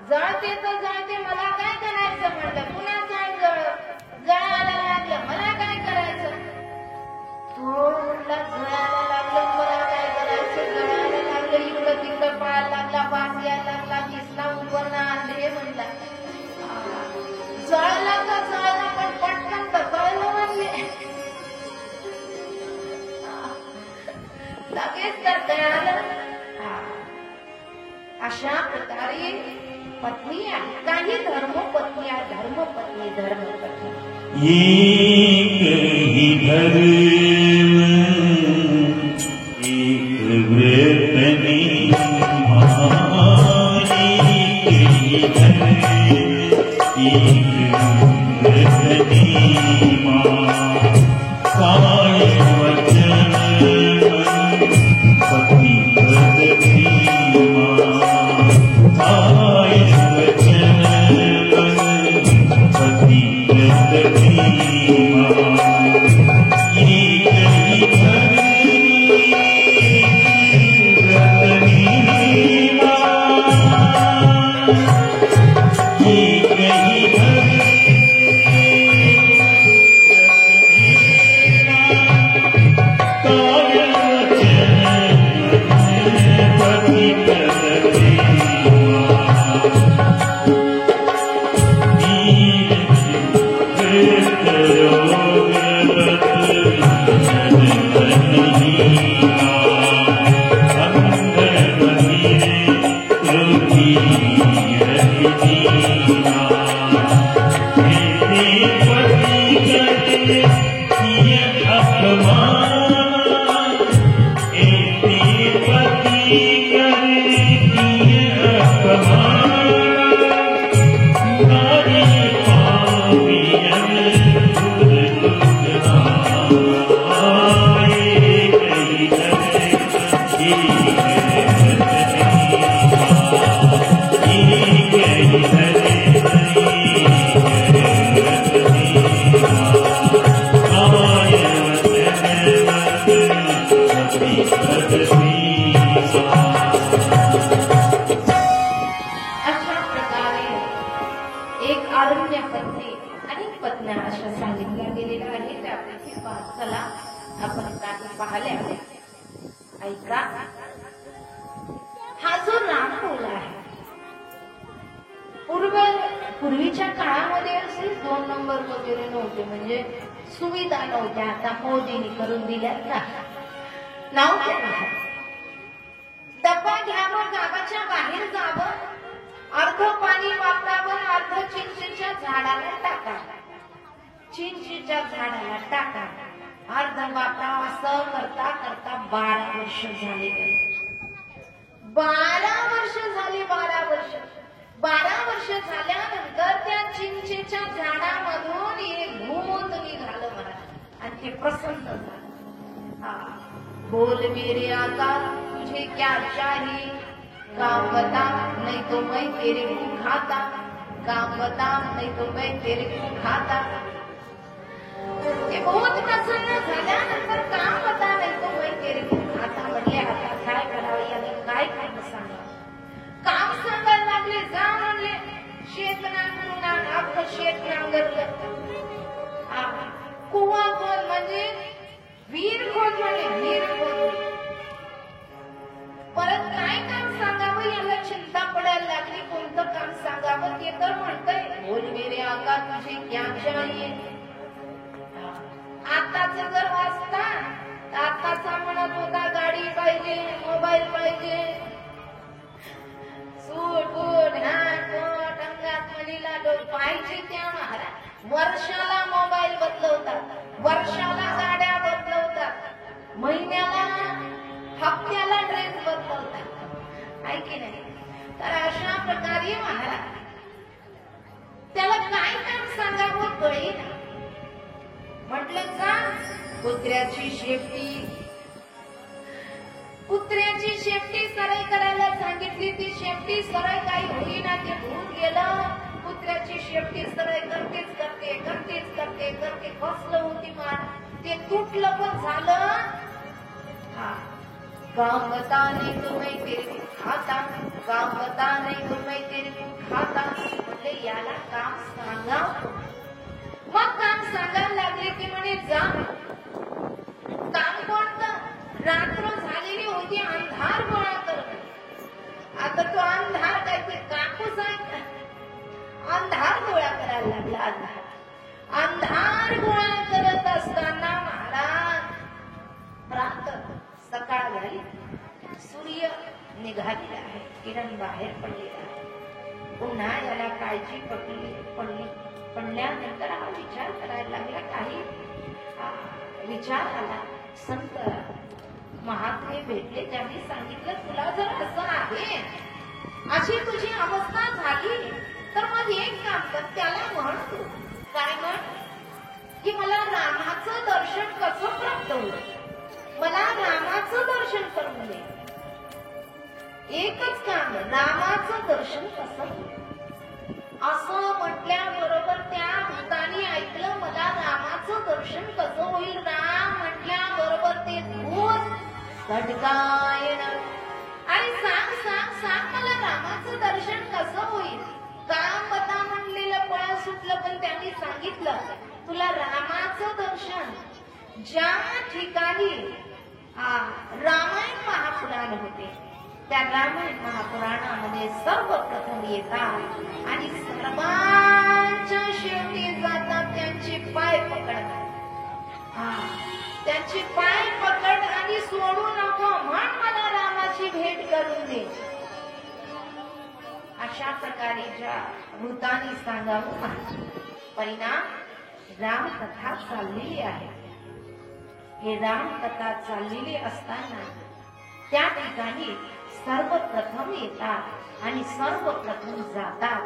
जळते तर जळते, मला काय करायचं? म्हणलं पुन्हा काय जळायला लागलं, मला काय करायचं? तो म्हणला जळायला लागलं, मला काय करायचं? जळायला लागलं, इकडं तिकडं पळायला लागला, वास यायला लागला, दिसला उभं आणले. म्हणला जळला तर जळला, पण पटकन तर कळलं म्हणले, लगेच तर कळालं. अशा प्रकारे पत्नी आहे. काही धर्मपत्नी आहे, धर्मपत्नी एक ही धर्म एक व्रतनी मारी, एक धर्म एक व्रतनी मां, काय वचन पत्नी व्रतनी मां, काय वचन पत्नी व्रतनी मां. एक ही धर्म व्रतनी मां, एक ही धर्म पत्न्या अशा सांगितल्या गेलेल्या आहेत त्यापैकी चला आपण काही पाहिल्या ऐका. हा जो रामकुल आहे पूर्वीच्या काळामध्ये असे 2 नंबर वगैरे नव्हते, म्हणजे सुविधा नव्हत्या. आता मोदींनी करून दिल्यात ना. नव्हत्या. डब्बा घ्यावं, गावाच्या बाहेर जावं, अर्ध पाणी वापरावं, अर्ध चिंचेच्या झाडाला टाका, चिंचेच्या झाडाला टाका, अर्ध वापरावं. असं करता करता 12 वर्ष झाले. 12 वर्ष झाली. 12 वर्ष झाल्यानंतर त्या चिंचेच्या झाडामधून एक भूत निघालं मला आणि ते प्रसन्न झालं. बोल मेरे आका तुझे क्या चाहिए, काम बता नहीं तो मैं तेरे को खाता, काम बता नहीं तो मैं तेरे को खाता. ते भूत प्रसन्न झाल्यानंतर काम बता नाही तो मैं तेरे को खाता म्हणले. आता काय करावं, याने काय काम सांगा. काम सांगायला लागले. जा म्हणले शेत नांगरून आण. अख्खं शेत नांगरलं. कुवा खोद म्हणजे विहीर खोद म्हणे, विहीर खोद. परत काय काम सांगावं याला चिंता पडायला लागली. कोणतं काम सांगावं ते तर म्हणतंय बोल मेरे आका तुझे क्या चाहिए. आताच जर वाचता आताचा म्हणत होता गाडी पाहिजे, मोबाईल पाहिजे, सूट बूट हात अंगात मुलीला पाहिजे. त्या महाराज वर्षाला मोबाईल बदलवतात, वर्षाला गाड्या बदलवतात, महिन्याला हप्त्याला ड्रेस बदलवतात, आहे की नाही. तर अशा प्रकारे महाराज त्याला काय काम सांगावं कळेना. म्हटलं जा कुत्र्याची शेपटी सरळ करायला सांगितली. ती शेपटी सरळ काही होईना. ते भूत गेलं. कुत्र्याची शेपटी सरळ करते बसलं होती मान. ते तुटलं पण झालं. काम बता नहीं तो मैं तेरे को खाता, काम बता नहीं तो मैं तेरे को खाता. म्हटले याला काम सांगा. मग काम सांगायला लागले की म्हणे जा. काम कोणतं, रात्र झालेली होती, अंधार गोळा करत. आता तो अंधार काय ते कापूस आहे, अंधार गोळा करायला लागला. अंधार गोळा करत असताना महाराज रात्र सकाळ झाली. सूर्य निघालेला आहे, किरण बाहेर पडलेला आहे. पुन्हा याला काळजी पडल्यानंतर हा विचार करायला लागला. काही विचार आला. संत महात्मे भेटले. त्यांनी सांगितलं तुला जर असं आहे, अशी तुझी अवस्था झाली तर मग एक काम कर, त्याला म्हण तू. काय म्हण की मला रामाचं दर्शन कसं प्राप्त होईल, मला रामाचं दर्शन करून दे. एकच काम, रामाचं दर्शन कसं होईल. असं म्हटल्याबरोबर त्या भूतानी ऐकलं मला रामाचं दर्शन कसं होईल. राम म्हटल्याबरोबर ते भूत सटकायन आणि सांग मला रामाचं दर्शन कसं होईल. काम बता म्हणलेलं पळा सुटलं. पण त्यांनी सांगितलं तुला रामाचं दर्शन ज्या ठिकाणी रामायण महापुराण होते त्या रामायण महापुराणामध्ये सर्वप्रथम येतात आणि सर्वांच्या शेवटी जातात. त्यांचे पाय पकडतात. त्यांचे पाय पकड आणि सोडू नको म्हण मला रामाची भेट करून दे. अशा प्रकारे ज्या भूतानी सांगावं परिणाम रामकथा चाललेली आहे. हे रामकथा चाललेली असताना त्या ठिकाणी सर्वप्रथम येतात आणि सर्वप्रथम जातात.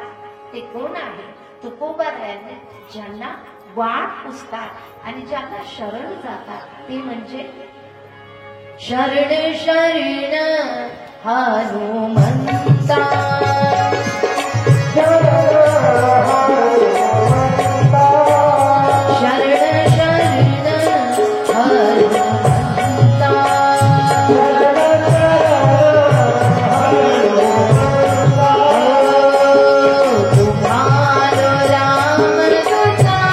ते कोण आहे, तुकोबारायांनी ज्यांना वाट पुसतात आणि ज्यांना शरण जातात ते म्हणजे शरण शरण हनुमंता. तुम्हारो राम तुझा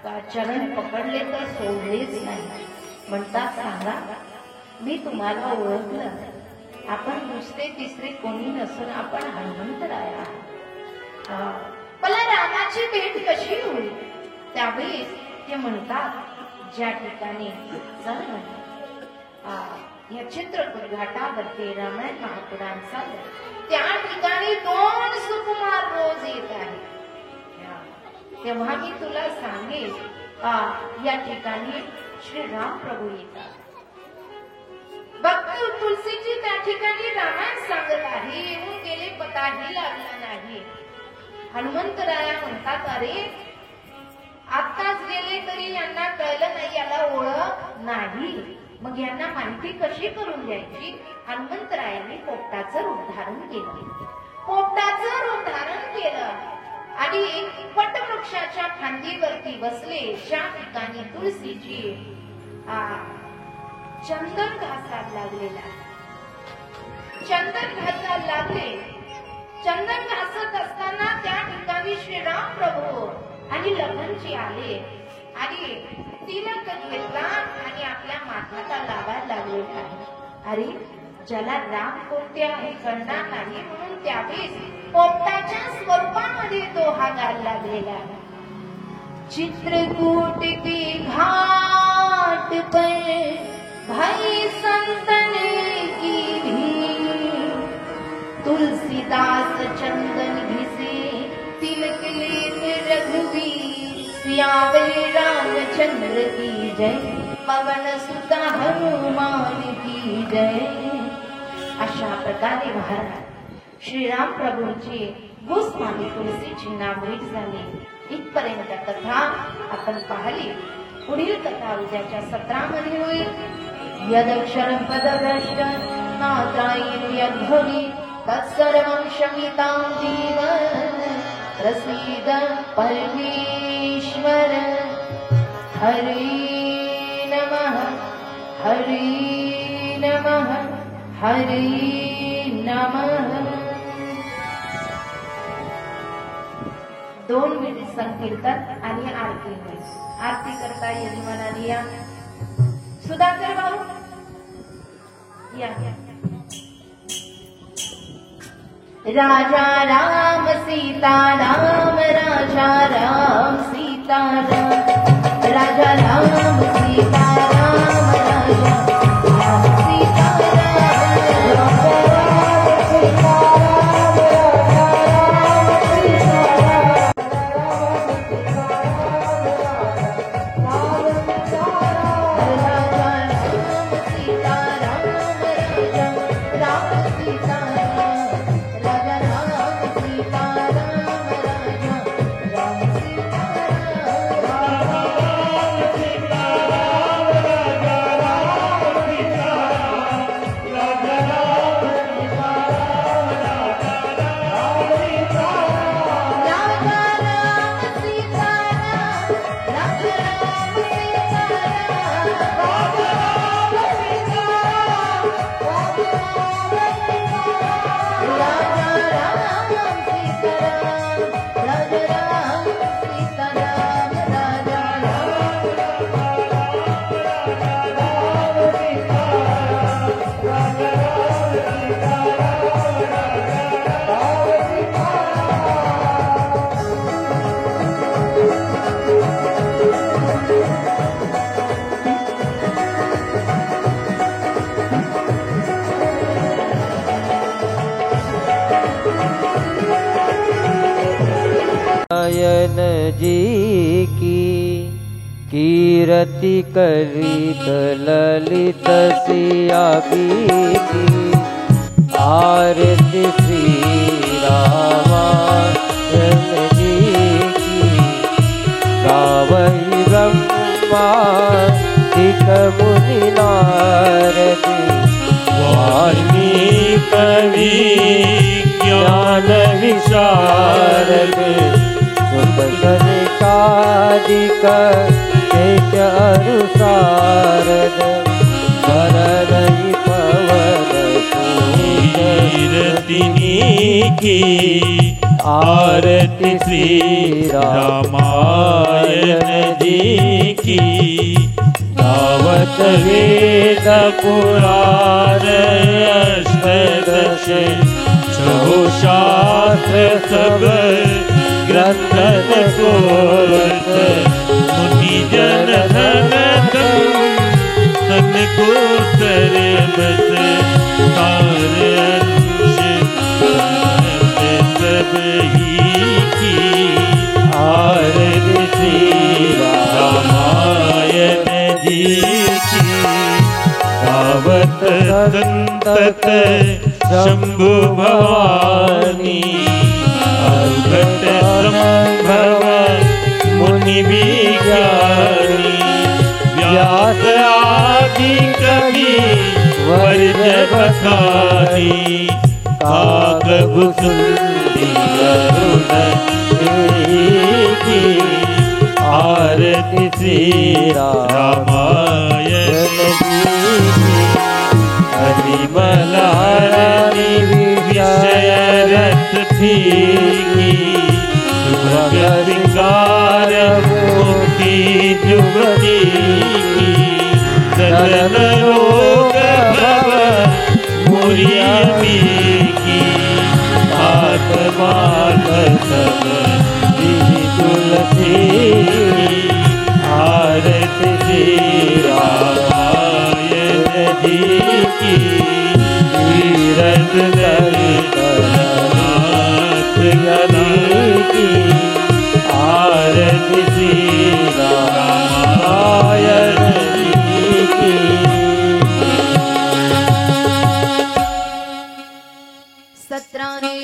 का चरण पकडले तर सोडलेच नाही. म्हणतात सांगा मी तुम्हाला ओळखलं, आपण दुसरे तिसरे कोणी नसून आपण हनुमंतराय आहात. मला रामाची भेट कशी होईल? त्यावेळी ते म्हणतात ज्या ठिकाणी या चित्रकूट घाटावरती रामायण महापुराण चाललं त्या ठिकाणी 2 सुकुमार रोज येत आहेत. तेव्हा मी तुला सांगेन या ठिकाणी श्री राम प्रभू येतात. भक्त तुलसीची त्या ठिकाणी रामायण सांगत आहे. येऊन गेले पताही लागला नाही. हनुमंतराया म्हणतात अरे आत्ताच गेले तरी यांना कळलं नाही, याला ओळख नाही, मग यांना माहिती कशी करून द्यायची? हनुमंतरायांनी पोपटाचं रूप धारण केलं. पोपटाचं रूप धारण केलं आणि वटवृक्षाच्या फांदीवरती बसले. ज्या ठिकाणी तुळशीची चंदन घासायला लागलेला, चंदन घासायला लागले. चंदन घासत असताना त्या ठिकाणी श्रीराम प्रभू आणि लखनजी आले आणि तिलक घेतला आणि आपल्या माथ्याला लावायला लागले. अरे ज्याला राम कोणते आहे कळणार नाही म्हणून त्यावेळेस पोपटाच्या स्वरूपामध्ये दोहा गायला लागलेला. चित्रकूट की घाट पर भाई संतन की भीड़, तुलसीदास चंदन घिसे तिलक लेते रघुवीर, सियावर रामचंद्र की जय, पवन सुत हनुमान की जय. अशा प्रकारे महाराज श्रीराम प्रभूंची गोस्वामी तुलसीची नामभेट झाली. इथपर्यंत कथा आपण पाहिली. पुढील कथा उद्याच्या सत्रामध्ये होईल. यदक्षरं पदभ्रष्ट नात्रायण यद्भवी तत्सर्वं क्षमितां देव, प्रसीद परमेश्वर. हरे नमः हरे नमः हरे नमः. 2 मिनिट संकीर्तन आणि आरती होईल. आरती करता यजमानाने या. सुधाकर भाऊ या. राजा राम सीता राम, राजा राम सीता राम, राजा राम सीता राम, राजा राम सीता नारायण जी की कीरति करित ललित सिया की, आरती श्री रामायण जी की। गावई ब्रह्मादिक मुनि नारद, वाल्मीकि कवि ज्ञान विशारद, सुपसनिकादिक शेष अनुसारद, वरदहि पवन कीर्तिनी की। आरती श्री रामायण जी की तावत वेद पुराण अष्टदश छो शास्त्र सब ग्रंथन कोट मुनि जन धन तन को सरबत तार सब ही की आरती श्री रामायण जी की तावत संतत शंभु भवानी अर्घट संभव मुनि विज्ञानी व्यास आदि कवि वर्ज बखानी काक कुसुंदी अरुण की आरती श्री रामायण जी हरिमलहरि विषय रथ फीकी विकार मुक्ति जुगती की सदन रोग भव मुरियमी की आत्मा सब तुलसी आरती श्री रामायण जी की तीरथ नाथ की आरती श्री रामायण जी की सत्राने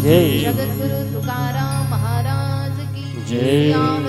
जय जगत गुरु तुकाराम महाराज की जय। राम